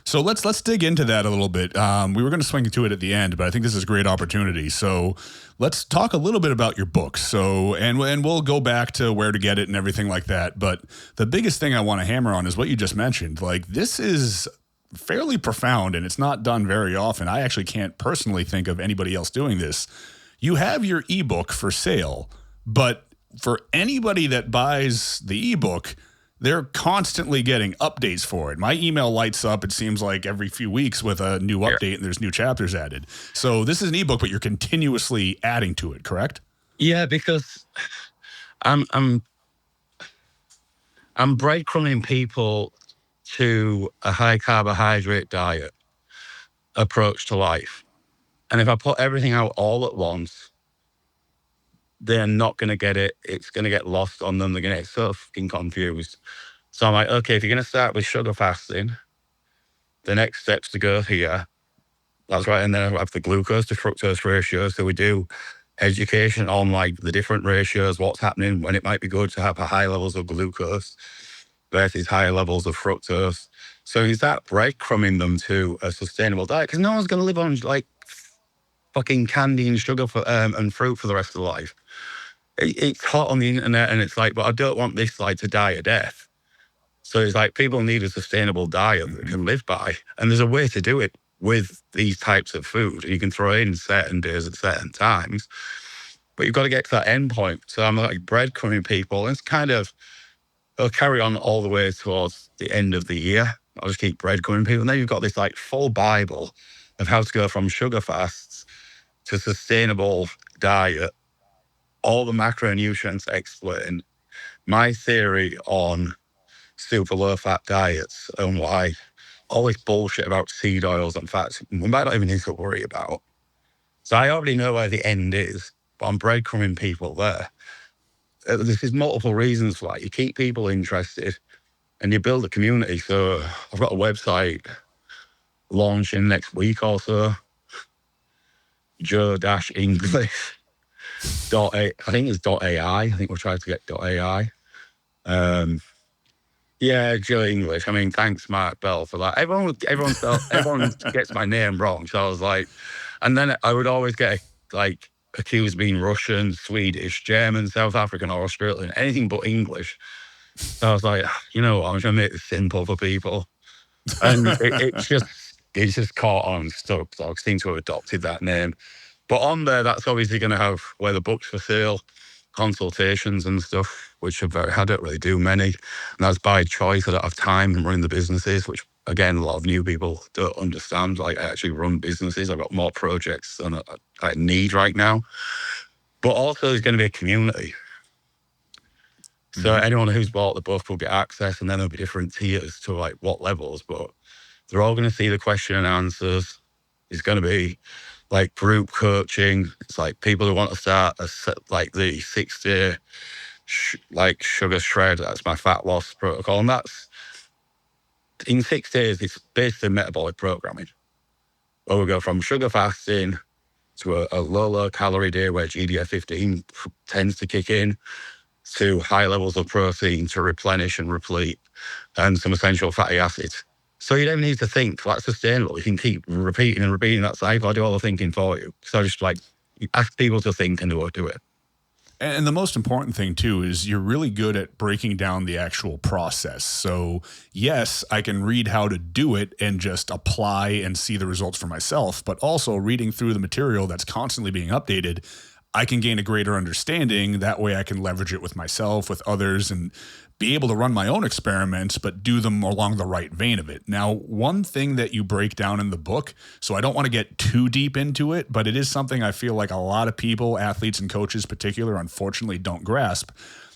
Speaker 1: So let's dig into that a little bit. We were going to swing to it at the end, but I think this is a great opportunity. So let's talk a little bit about your book. So, and we'll go back to where to get it and everything like that. But the biggest thing I want to hammer on is what you just mentioned. Like, this is fairly profound and it's not done very often. I actually can't personally think of anybody else doing this. You have your ebook for sale, but for anybody that buys the ebook, they're constantly getting updates for it. My email lights up, it seems like every few weeks with a new update and there's new chapters added. So this is an ebook, but you're continuously adding to it, correct?
Speaker 2: Yeah, because I'm breadcrumbing people to a high carbohydrate diet approach to life. And if I put everything out all at once, they're not going to get it. It's going to get lost on them. They're going to get so fucking confused. So I'm like, okay, if you're going to start with sugar fasting, the next steps to go here. That's right. And then I have the glucose to fructose ratio. So we do education on like the different ratios, what's happening, when it might be good to have high levels of glucose versus higher levels of fructose. So is that breadcrumbing them to a sustainable diet? Because no one's going to live on like fucking candy and sugar and fruit for the rest of their life. It's hot on the internet and it's like, but I don't want this like to die a death. So it's like people need a sustainable diet that can live by. And there's a way to do it with these types of food. You can throw in certain days at certain times, but you've got to get to that end point. So I'm like breadcrumbing people. And it's kind of, it'll carry on all the way towards the end of the year. I'll just keep breadcrumbing people. And then you've got this like full Bible of how to go from sugar fasts to sustainable diet, all the macronutrients explained, my theory on super low fat diets and why all this bullshit about seed oils and fats, we might not even need to worry about. So I already know where the end is, but I'm breadcrumbing people there. There's multiple reasons for that. You keep people interested and you build a community. So I've got a website launching next week also, joe-english. I think it's .ai. I think we're trying to get .ai. Yeah, Joe English. I mean, thanks, Mark Bell, for that. Everyone gets my name wrong. So I was like, and then I would always get like accused of being Russian, Swedish, German, South African, or Australian, anything but English. So I was like, you know what, I'm going to make this simple for people. And it's just caught on and stuck. So I seem to have adopted that name. But on there, that's obviously going to have where the book's for sale, consultations and stuff, which I don't really do many. And that's by choice. I don't have time in running the businesses, which again, a lot of new people don't understand. Like I actually run businesses. I've got more projects than I need right now. But also there's going to be a community. So anyone who's bought the book will get access, and then there'll be different tiers to like what levels, but they're all going to see the question and answers. It's going to be like group coaching. It's like people who want to start like the 6-day like sugar shred. That's my fat loss protocol. And that's in 6 days, it's basically metabolic programming, where we go from sugar fasting to a low calorie day where GDF-15 tends to kick in, to high levels of protein to replenish and replete, and some essential fatty acids. So you don't need to think. That's sustainable. You can keep repeating and repeating that cycle. I do all the thinking for you. So just like ask people to think and do it.
Speaker 1: And the most important thing, too, is you're really good at breaking down the actual process. So, yes, I can read how to do it and just apply and see the results for myself, but also reading through the material that's constantly being updated, I can gain a greater understanding. That way I can leverage it with myself, with others, and be able to run my own experiments, but do them along the right vein of it. Now, one thing that you break down in the book, so I don't want to get too deep into it, but it is something I feel like a lot of people, athletes and coaches in particular, unfortunately don't grasp,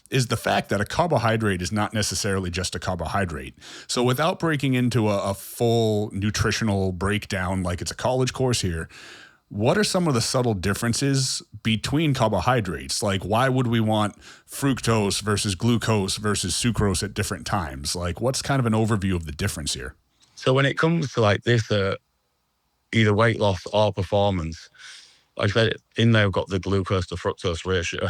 Speaker 1: is the fact that a carbohydrate is not necessarily just a carbohydrate. So without breaking into a full nutritional breakdown like it's a college course here, what are some of the subtle differences between carbohydrates? Like, why would we want fructose versus glucose versus sucrose at different times? Like, what's kind of an overview of the difference here?
Speaker 2: So when it comes to like this, either weight loss or performance, like I said, in there we've got the glucose to fructose ratio.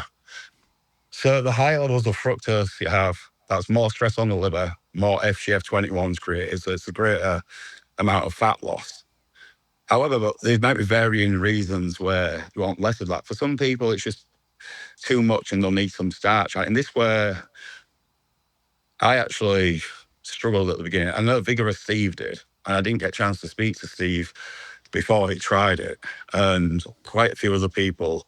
Speaker 2: So the higher levels of fructose you have, that's more stress on the liver, more FGF21 is created, so it's a greater amount of fat loss. However, there might be varying reasons where you want less of that. For some people, it's just too much and they'll need some starch. And this where I actually struggled at the beginning. I know Vigorous Steve did, and I didn't get a chance to speak to Steve before he tried it. And quite a few other people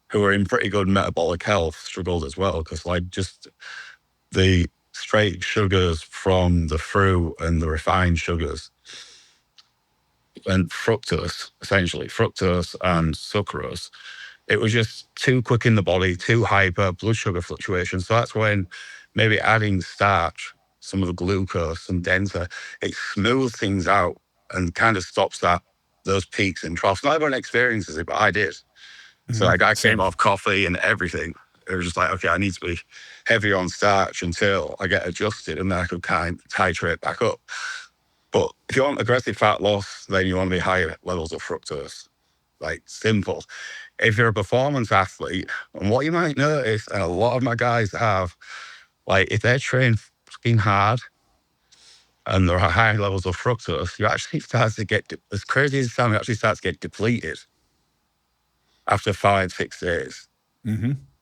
Speaker 2: who were in pretty good metabolic health struggled as well, because like just the straight sugars from the fruit and the refined sugars and fructose, essentially, fructose and sucrose. It was just too quick in the body, too hyper, blood sugar fluctuations. So that's when maybe adding starch, some of the glucose, some denser, it smooths things out and kind of stops those peaks and troughs. Not everyone experiences it, but I did. So like I came off coffee and everything. It was just like, okay, I need to be heavier on starch until I get adjusted and then I could kind of titrate back up. But if you want aggressive fat loss, then you want to be higher levels of fructose. Like simple. If you're a performance athlete, and what you might notice, and a lot of my guys have, like if they're trained fucking hard and there are high levels of fructose, you actually start to get, as crazy as it sounds, you actually start to get depleted after 5-6 days.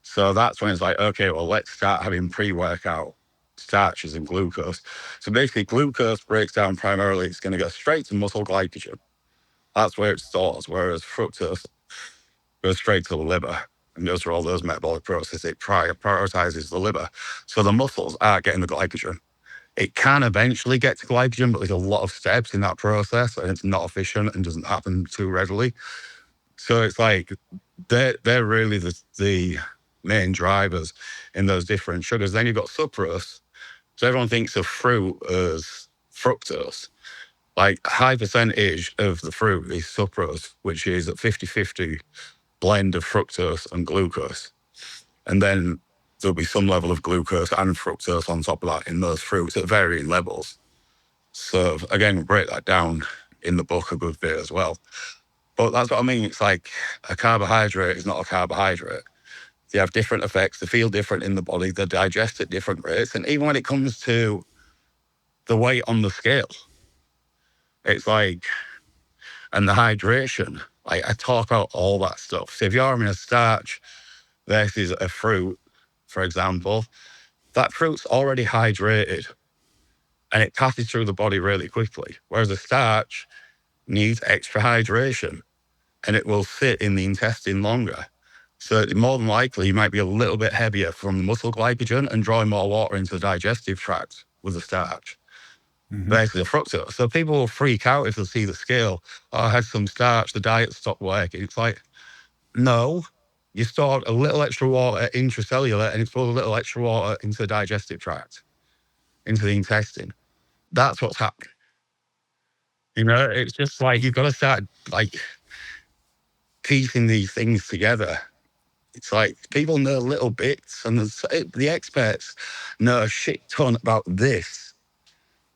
Speaker 2: So that's when it's like, okay, well, let's start having pre-workout starches and glucose. So basically, glucose breaks down primarily, it's going to go straight to muscle glycogen. That's where it stores, whereas fructose goes straight to the liver and goes through all those metabolic processes. It prioritizes the liver. So the muscles are getting the glycogen. It can eventually get to glycogen, but there's a lot of steps in that process and it's not efficient and doesn't happen too readily. So it's like they're really the main drivers in those different sugars. Then you've got sucrose. So everyone thinks of fruit as fructose. Like a high percentage of the fruit is sucrose, which is a 50-50 blend of fructose and glucose. And then there'll be some level of glucose and fructose on top of that in those fruits at varying levels. So again, we break that down in the book a good bit as well. But that's what I mean. It's like a carbohydrate is not a carbohydrate. They have different effects. They feel different in the body. They digest at different rates. And even when it comes to the weight on the scale, it's like, and the hydration, like I talk about all that stuff. So if you're having a starch versus a fruit, for example, that fruit's already hydrated and it passes through the body really quickly. Whereas a starch needs extra hydration and it will sit in the intestine longer. So more than likely, you might be a little bit heavier from the muscle glycogen and drawing more water into the digestive tract with the starch versus the fructose. So people will freak out if they see the scale. Oh, I had some starch, the diet stopped working. It's like, no, you stored a little extra water intracellular and it's pulled a little extra water into the digestive tract, into the intestine. That's what's happening. You know, it's just like, you've got to start like piecing these things together. It's like people know little bits and the experts know a shit ton about this,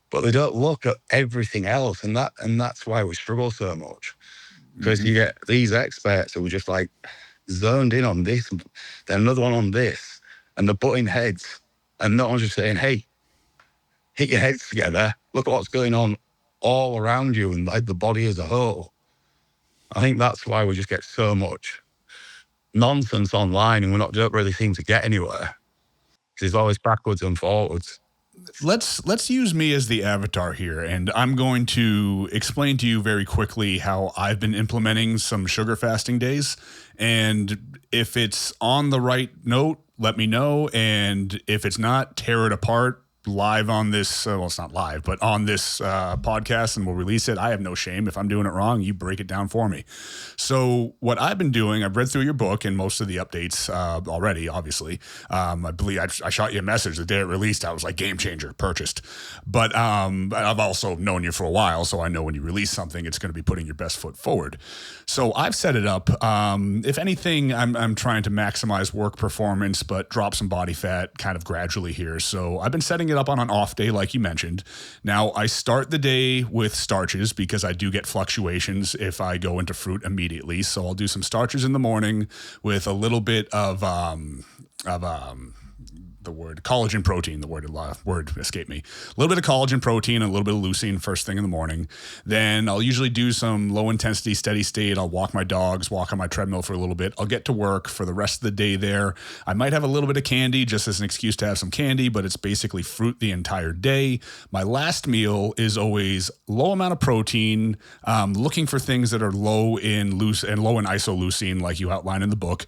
Speaker 2: but they don't look at everything else. And that's why we struggle so much. Because you get these experts who are just like zoned in on this, then another one on this, and they're butting heads. And no one's just saying, hey, hit your heads together. Look at what's going on all around you and like the body as a whole. I think that's why we just get so much nonsense online and don't really seem to get anywhere. Because it's always backwards and forwards.
Speaker 1: Let's use me as the avatar here, and I'm going to explain to you very quickly how I've been implementing some sugar fasting days. And if it's on the right note, let me know. And if it's not, tear it apart live on this, well, it's not live, but on this podcast, and we'll release it. I have no shame. If I'm doing it wrong, you break it down for me. So what I've been doing, I've read through your book and most of the updates already, obviously. I believe I shot you a message the day it released. I was like, game changer, purchased. But I've also known you for a while, so I know when you release something, it's going to be putting your best foot forward. So I've set it up. If anything, I'm trying to maximize work performance, but drop some body fat kind of gradually here. So I've been setting it up on an off day, like you mentioned. Now, I start the day with starches because I do get fluctuations if I go into fruit immediately. So I'll do some starches in the morning with a little bit of the word collagen protein, the word escaped me. A little bit of collagen protein and a little bit of leucine first thing in the morning. Then I'll usually do some low intensity, steady state. I'll walk my dogs, walk on my treadmill for a little bit. I'll get to work for the rest of the day there. I might have a little bit of candy just as an excuse to have some candy, but it's basically fruit the entire day. My last meal is always low amount of protein, looking for things that are low in isoleucine, like you outline in the book,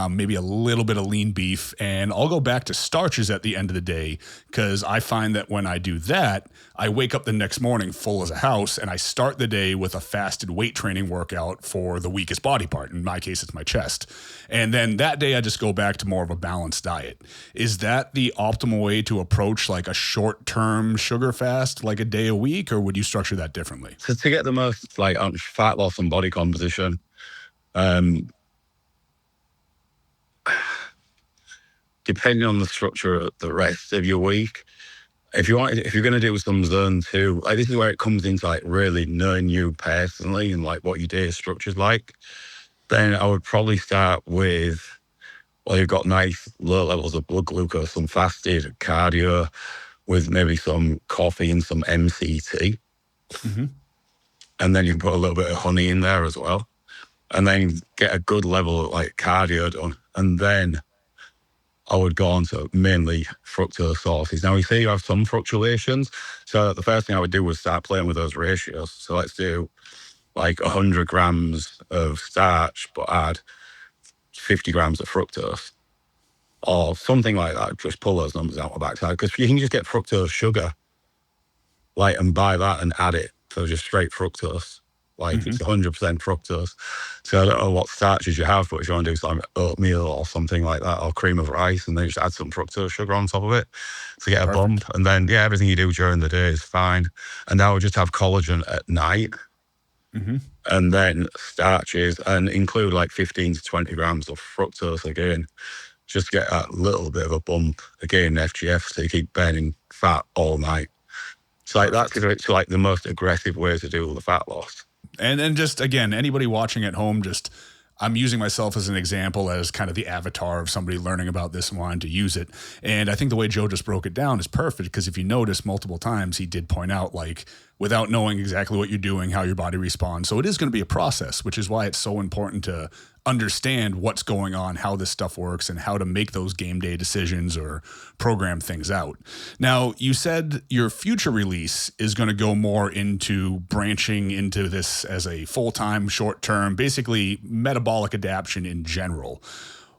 Speaker 1: maybe a little bit of lean beef, and I'll go back to starches starches at the end of the day, because I find that when I do that, I wake up the next morning full as a house, and I start the day with a fasted weight training workout for the weakest body part. In my case, it's my chest. And then that day I just go back to more of a balanced diet. Is that the optimal way to approach like a short-term sugar fast, like a day a week, or would you structure that differently?
Speaker 2: So to get the most like fat loss and body composition, depending on the structure of the rest of your week, if you're going to do some zone 2, like this is where it comes into like really knowing you personally and like what your day structure's like, then I would probably start with, well, you've got nice low levels of blood glucose, some fasted cardio with maybe some coffee and some MCT.
Speaker 1: Mm-hmm.
Speaker 2: And then you can put a little bit of honey in there as well. And then get a good level of like cardio done. And then I would go on to mainly fructose sources. Now, you say you have some fluctuations. So the first thing I would do was start playing with those ratios. So let's do like 100 grams of starch, but add 50 grams of fructose or something like that. Just pull those numbers out the backside, because you can just get fructose sugar, like, and buy that and add it. So just straight fructose. Like it's 100% fructose. So I don't know what starches you have, but if you want to do some oatmeal or something like that, or cream of rice, and then just add some fructose sugar on top of it to get a bump. And then, yeah, everything you do during the day is fine. And I would just have collagen at night. And then starches, and include like 15 to 20 grams of fructose again. Just get a little bit of a bump again, FGF, so you keep burning fat all night. So like that's like the most aggressive way to do the fat loss.
Speaker 1: And then just, again, anybody watching at home, just I'm using myself as an example, as kind of the avatar of somebody learning about this and wanting to use it. And I think the way Joe just broke it down is perfect, because if you notice multiple times, he did point out, like, without knowing exactly what you're doing, how your body responds. So it is going to be a process, which is why it's so important to understand what's going on, how this stuff works, and how to make those game day decisions or program things out. Now, you said your future release is going to go more into branching into this as a full-time, short-term, basically metabolic adaptation in general.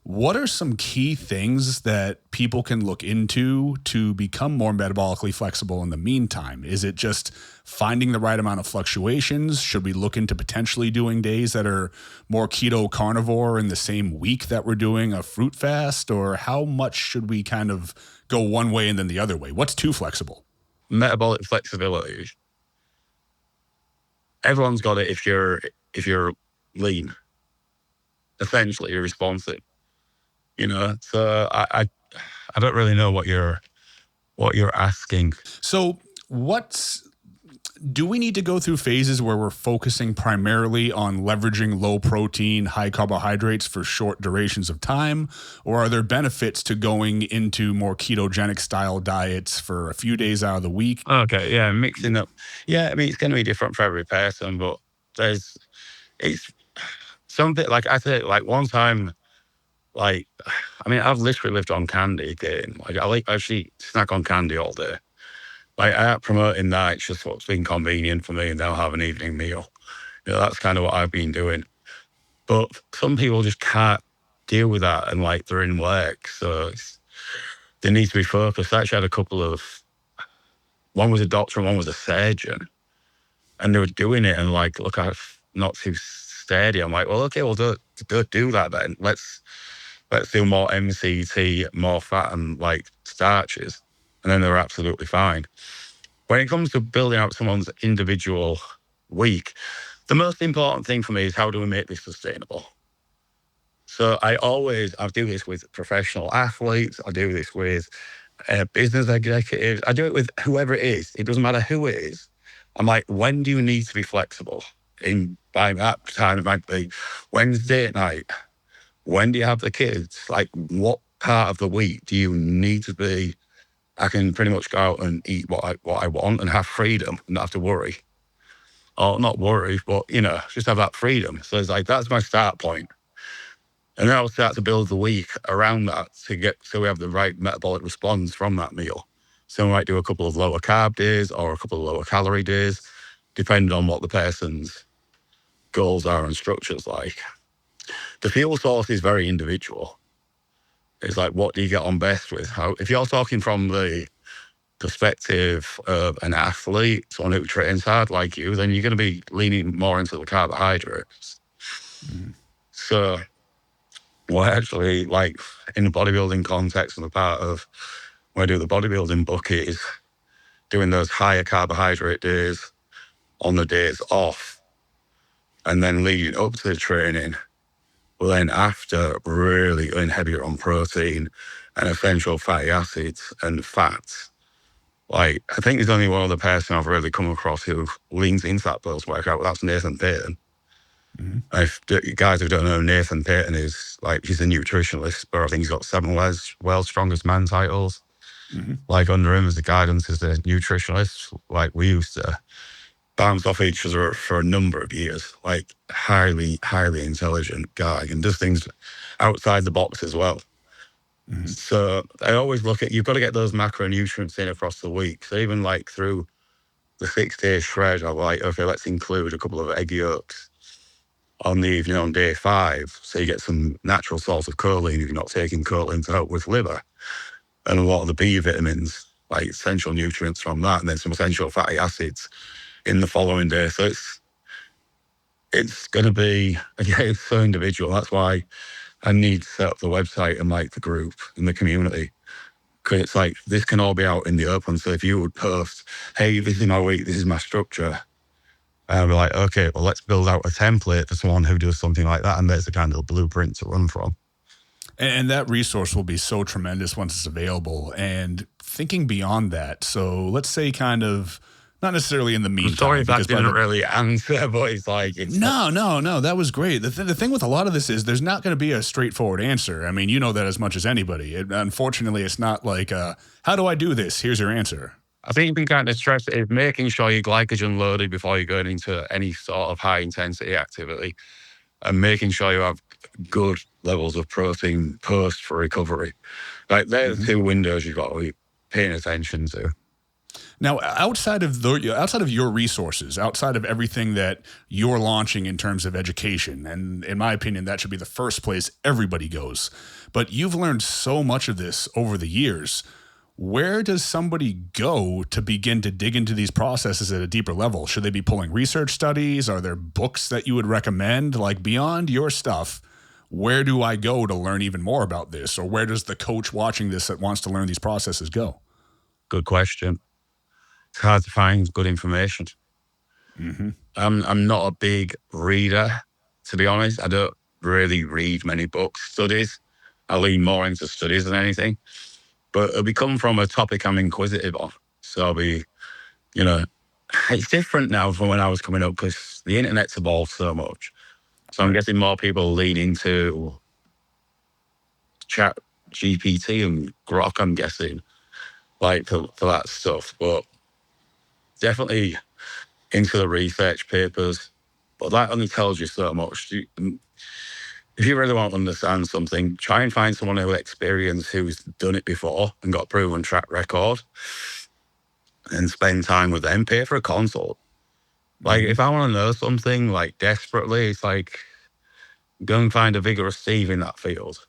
Speaker 1: What are some key things that people can look into to become more metabolically flexible in the meantime? Is it just finding the right amount of fluctuations? Should we look into potentially doing days that are more keto carnivore in the same week that we're doing a fruit fast? Or how much should we kind of go one way and then the other way? What's too flexible?
Speaker 2: Metabolic flexibility. Everyone's got it if you're lean. Essentially, you're responsive. You know, so I don't really know what you're asking.
Speaker 1: So do we need to go through phases where we're focusing primarily on leveraging low protein, high carbohydrates for short durations of time? Or are there benefits to going into more ketogenic style diets for a few days out of the week?
Speaker 2: Okay, yeah, mixing up. Yeah, I mean, it's going to be different for every person, but it's something like I said, like one time, like, I mean, I've literally lived on candy again. Like, I actually snack on candy all day. Like, I am promoting that. It's just what's been convenient for me, and they'll have an evening meal. You know, that's kind of what I've been doing. But some people just can't deal with that, and like they're in work, so they need to be focused. I actually had a couple of, one was a doctor and one was a surgeon, and they were doing it, and like, look, I'm not too steady. I'm like, well, okay, well, don't do that then. Let's do more MCT, more fat, and like starches, and then they're absolutely fine. When it comes to building out someone's individual week, the most important thing for me is how do we make this sustainable? So I do this with professional athletes. I do this with business executives. I do it with whoever it is. It doesn't matter who it is. I'm like, when do you need to be flexible? By that time, it might be Wednesday at night. When do you have the kids? Like, what part of the week do you need to be? I can pretty much go out and eat what I want and have freedom and not have to worry. Or not worry, but, you know, just have that freedom. So it's like, that's my start point. And then I'll start to build the week around that so we have the right metabolic response from that meal. So we might do a couple of lower carb days or a couple of lower calorie days, depending on what the person's goals are and structures like. The fuel source is very individual. It's like, what do you get on best with? If you're talking from the perspective of an athlete, someone who trains hard like you, then you're going to be leaning more into the carbohydrates.
Speaker 1: Mhm.
Speaker 2: So, well, actually, like in the bodybuilding context, and the part of when I do the bodybuilding bucket is doing those higher carbohydrate days on the days off, and then leading up to the training. Well, then after, really going heavier on protein and essential fatty acids and fats. Like, I think there's only one other person I've really come across who leans into that post-workout. That's Nathan Payton.
Speaker 1: Mhm.
Speaker 2: If you guys who don't know, Nathan Payton is, like, he's a nutritionalist, but I think he's got 7 world's strongest man titles.
Speaker 1: Mhm.
Speaker 2: Like, under him as the guidance as a nutritionalist, like, we used to bounce off each other for a number of years. Like, highly, highly intelligent guy and does things outside the box as well.
Speaker 1: Mhm.
Speaker 2: So I always look at, you've got to get those macronutrients in across the week. So even like through the 6-day shred, I'm like, okay, let's include a couple of egg yolks on the evening on day 5. So you get some natural source of choline if you're not taking choline to help with liver. And a lot of the B vitamins, like essential nutrients from that, and then some essential fatty acids in the following day. So it's going to be, again, it's so individual. That's why I need to set up the website and like the group and the community. Because it's like, this can all be out in the open. So if you would post, hey, this is my week, this is my structure, and I'd be like, okay, well, let's build out a template for someone who does something like that. And there's a kind of blueprint to run from.
Speaker 1: And that resource will be so tremendous once it's available. And thinking beyond that, so let's say kind of not necessarily in the
Speaker 2: I'm
Speaker 1: meantime.
Speaker 2: sorry if that
Speaker 1: because by
Speaker 2: didn't
Speaker 1: the-
Speaker 2: really answer, but it's like,
Speaker 1: No, that was great. The thing with a lot of this is there's not going to be a straightforward answer. I mean, you know that as much as anybody. Unfortunately, it's not like, how do I do this? Here's your answer.
Speaker 2: I think you can kind of stress it is making sure you're glycogen loaded before you're going into any sort of high intensity activity, and making sure you have good levels of protein post for recovery. Like, they're the
Speaker 1: Mhm.
Speaker 2: 2 windows you've got to be paying attention to.
Speaker 1: Now, outside of your resources, outside of everything that you're launching in terms of education, and in my opinion, that should be the first place everybody goes. But you've learned so much of this over the years. Where does somebody go to begin to dig into these processes at a deeper level? Should they be pulling research studies? Are there books that you would recommend? Like, beyond your stuff, where do I go to learn even more about this? Or where does the coach watching this that wants to learn these processes go?
Speaker 2: Good question. It's hard to find good information.
Speaker 1: Mm-hmm.
Speaker 2: I'm not a big reader, to be honest. I don't really read many books, studies. I lean more into studies than anything. But it'll be come from a topic I'm inquisitive on. So I'll be, you know, it's different now from when I was coming up because the internet's evolved so much. So I'm
Speaker 1: Right.
Speaker 2: guessing more people lean into chat GPT and Grok, I'm guessing, like for that stuff. But definitely into the research papers. But that only tells you so much. If you really want to understand something, try and find someone who experienced, who's done it before and got a proven track record, and spend time with them. Pay for a consult. Like,
Speaker 1: Mm-hmm.
Speaker 2: if I want to know something like desperately, it's like, go and find a vigorous Steve in that field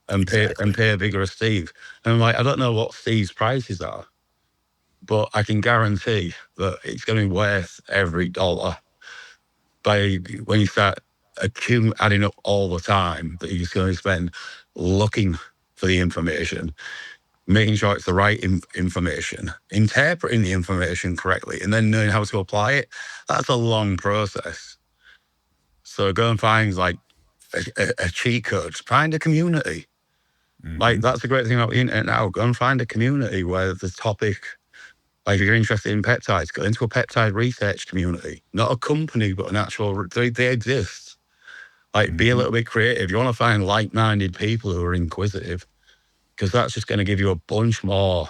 Speaker 2: and
Speaker 1: Exactly.
Speaker 2: pay a vigorous Steve. And I'm like, I don't know what Steve's prices are, but I can guarantee that it's going to be worth every dollar by when you start adding up all the time that you're just going to spend looking for the information, making sure it's the right information, interpreting the information correctly, and then knowing how to apply it. That's a long process. So go and find like a cheat code, find a community.
Speaker 1: Mm-hmm.
Speaker 2: Like, that's the great thing about the internet now. Go and find a community where the topic, like, if you're interested in peptides, go into a peptide research community, not a company, but an actual, they exist. Like, be a
Speaker 1: Mm-hmm.
Speaker 2: little bit creative. You want to find like-minded people who are inquisitive, because that's just going to give you a bunch more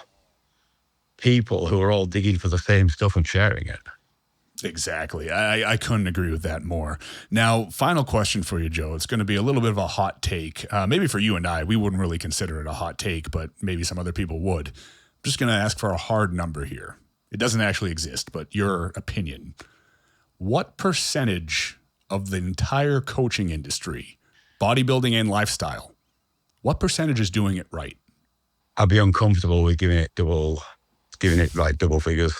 Speaker 2: people who are all digging for the same stuff and sharing it.
Speaker 1: Exactly. I couldn't agree with that more. Now, final question for you, Joe. It's going to be a little bit of a hot take. Maybe for you and I, we wouldn't really consider it a hot take, but maybe some other people would. I'm just going to ask for a hard number here. It doesn't actually exist, but your opinion. What percentage of the entire coaching industry, bodybuilding and lifestyle, what percentage is doing it right?
Speaker 2: I'd be uncomfortable with giving it like double figures.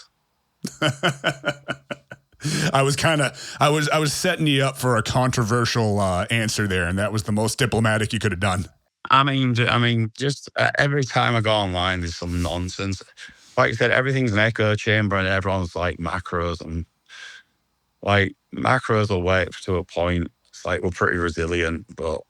Speaker 1: I was setting you up for a controversial answer there, and that was the most diplomatic you could have done.
Speaker 2: I mean, just every time I go online, there's some nonsense. Like you said, everything's an echo chamber, and everyone's like macros, and like macros will work to a point. It's like we're pretty resilient, but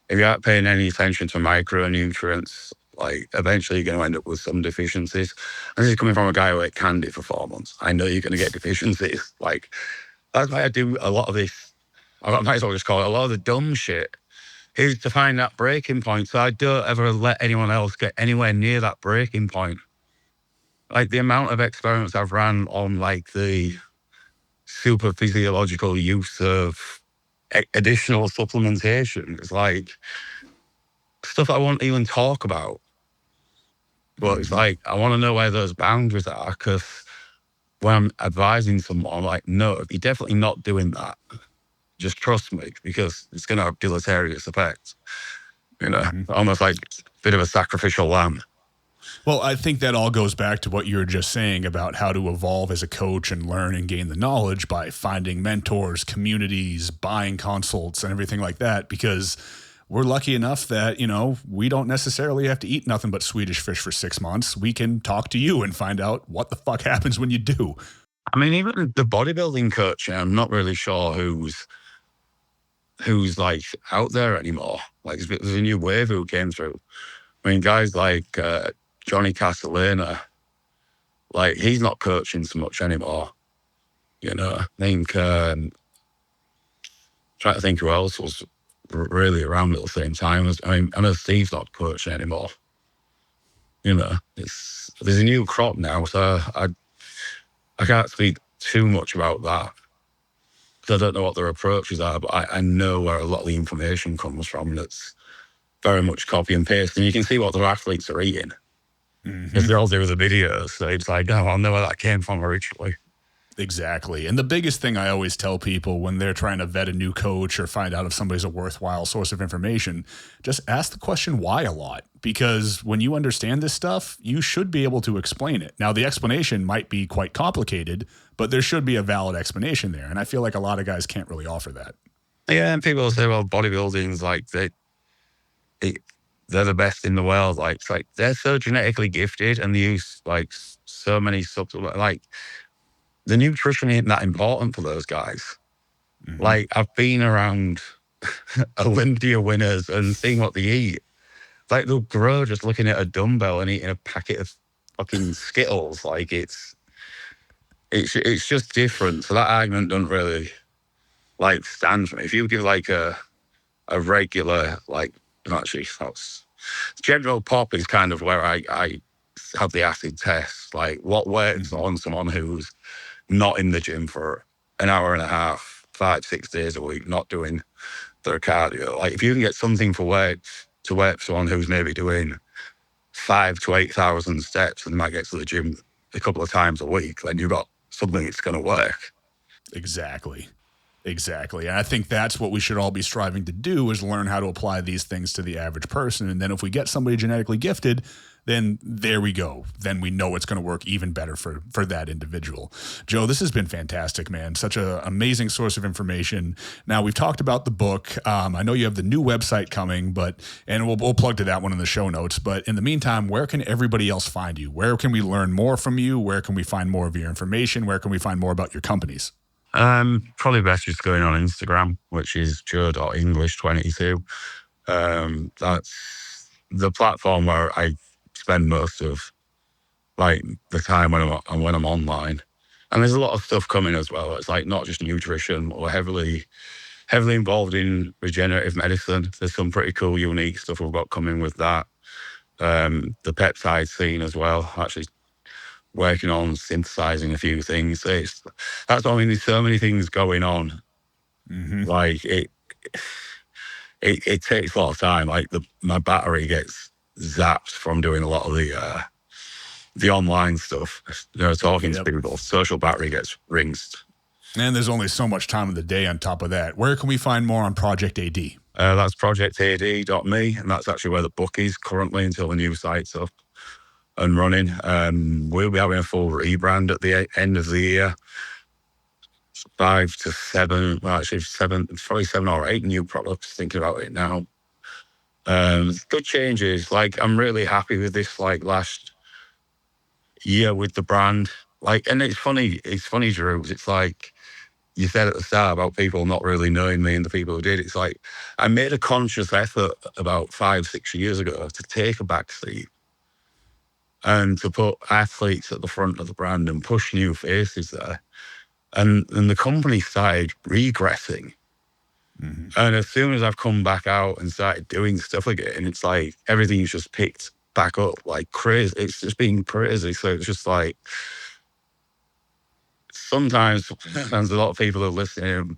Speaker 2: if you aren't paying any attention to micronutrients, like eventually you're going to end up with some deficiencies. And this is coming from a guy who ate candy for 4 months. I know you're going to get deficiencies. Like that's why I do a lot of this. I might as well just call it a lot of the dumb shit. Is to find that breaking point. So I don't ever let anyone else get anywhere near that breaking point. Like the amount of experiments I've ran on like the super physiological use of additional supplementation is like stuff I won't even talk about. But it's like, I want to know where those boundaries are, because when I'm advising someone, I'm like, no, you're definitely not doing that. Just trust me, because it's going to have deleterious effects. Almost like a bit of a sacrificial lamb.
Speaker 1: Well, I think that all goes back to what you were just saying about how to evolve as a coach and learn and gain the knowledge by finding mentors, communities, buying consults, and everything like that, because we're lucky enough that, we don't necessarily have to eat nothing but Swedish fish for 6 months. We can talk to you and find out what the fuck happens when you do.
Speaker 2: I mean, even the bodybuilding coach, I'm not really sure who's like out there anymore. Like there's a new wave who came through. I mean, guys like Johnny Castellana, like he's not coaching so much anymore. I think trying to think who else was really around at the same time. I know Steve's not coaching anymore. There's a new crop now, so I can't speak too much about that. I don't know what their approaches are, but I know where a lot of the information comes from. That's very much copy and paste. And you can see what their athletes are eating. Because they all do the videos. So it's like, oh, I know where that came from originally.
Speaker 1: Exactly. And the biggest thing I always tell people when they're trying to vet a new coach or find out if somebody's a worthwhile source of information, just ask the question why a lot. Because when you understand this stuff, you should be able to explain it. Now, the explanation might be quite complicated, but there should be a valid explanation there. And I feel like a lot of guys can't really offer that.
Speaker 2: Yeah, and people say, well, bodybuilding's like they're the best in the world. Like, it's like they're so genetically gifted and they use like so many supplements. Like, the nutrition ain't that important for those guys. Like, I've been around Olympia winners and seeing what they eat. Like, they'll grow just looking at a dumbbell and eating a packet of fucking Skittles. Like, it's just different. So that argument doesn't really like stand for me. If you give like a regular, like, actually, general pop is kind of where I have the acid test. Like, what works on someone who's not in the gym for an hour and a half, 5-6 days a week, not doing their cardio. Like, if you can get something to work for someone who's maybe doing 5,000 to 8,000 steps and might get to the gym a couple of times a week, then you've got something that's going to work.
Speaker 1: Exactly. And I think that's what we should all be striving to do, is learn how to apply these things to the average person. And then if we get somebody genetically gifted, then there we go. Then we know it's going to work even better for that individual. Joe, this has been fantastic, man. Such an amazing source of information. Now, we've talked about the book. I know you have the new website coming, and we'll plug to that one in the show notes. But in the meantime, where can everybody else find you? Where can we learn more from you? Where can we find more of your information? Where can we find more about your companies?
Speaker 2: Probably best just going on Instagram, which is joe.english22. That's the platform where I spend most of like the time when I'm online. And there's a lot of stuff coming as well. It's like not just nutrition. We're heavily involved in regenerative medicine. There's some pretty cool, unique stuff we've got coming with that. The peptide scene as well. Actually working on synthesizing a few things. That's what I mean. There's so many things going on. Like it takes a lot of time. Like my battery gets zapped from doing a lot of the online stuff. Talking to people. Social battery gets rinsed.
Speaker 1: And there's only so much time of the day on top of that. Where can we find more on Project AD?
Speaker 2: That's projectad.me, and that's actually where the book is currently until the new site's up and running. We'll be having a full rebrand at the end of the year. 5 to 7, well, actually probably 7 or 8 new products, thinking about it now. Good changes. Like, I'm really happy with this, like, last year with the brand. Like, and it's funny, Drew. It's like you said at the start about people not really knowing me and the people who did. It's like I made a conscious effort about 5-6 years ago to take a back seat and to put athletes at the front of the brand and push new faces there. And the company started regressing.
Speaker 1: Mm-hmm.
Speaker 2: And as soon as I've come back out and started doing stuff again, it's like everything's just picked back up like crazy. It's just been crazy. So it's just like sometimes there's a lot of people that are listening,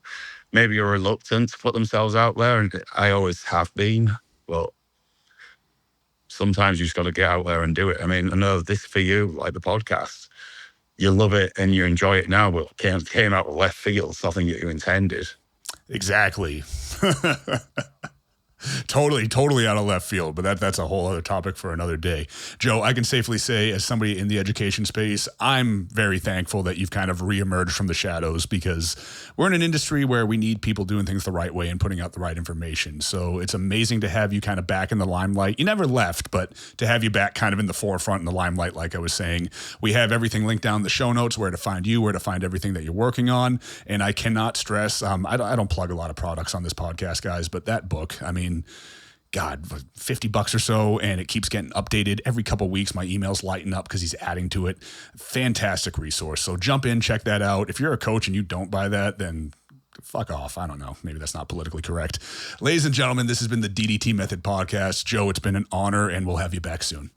Speaker 2: maybe are reluctant to put themselves out there. And I always have been. But sometimes you just got to get out there and do it. I mean, I know this for you, like the podcast, you love it and you enjoy it now, but came out of left field, something that you intended.
Speaker 1: Exactly. Totally out of left field, but that's a whole other topic for another day. Joe, I can safely say, as somebody in the education space, I'm very thankful that you've kind of reemerged from the shadows, because we're in an industry where we need people doing things the right way and putting out the right information. So it's amazing to have you kind of back in the limelight. You never left, but to have you back kind of in the forefront in the limelight, like I was saying. We have everything linked down in the show notes, where to find you, where to find everything that you're working on. And I cannot stress, I don't plug a lot of products on this podcast, guys, but that book, I mean, God, $50 or so, and it keeps getting updated every couple of weeks. My emails lighten up because he's adding to it. Fantastic resource. So jump in, check that out. If you're a coach and you don't buy that, then fuck off. I don't know. Maybe that's not politically correct. Ladies and gentlemen, this has been the DDT Method Podcast. Joe, it's been an honor, and we'll have you back soon.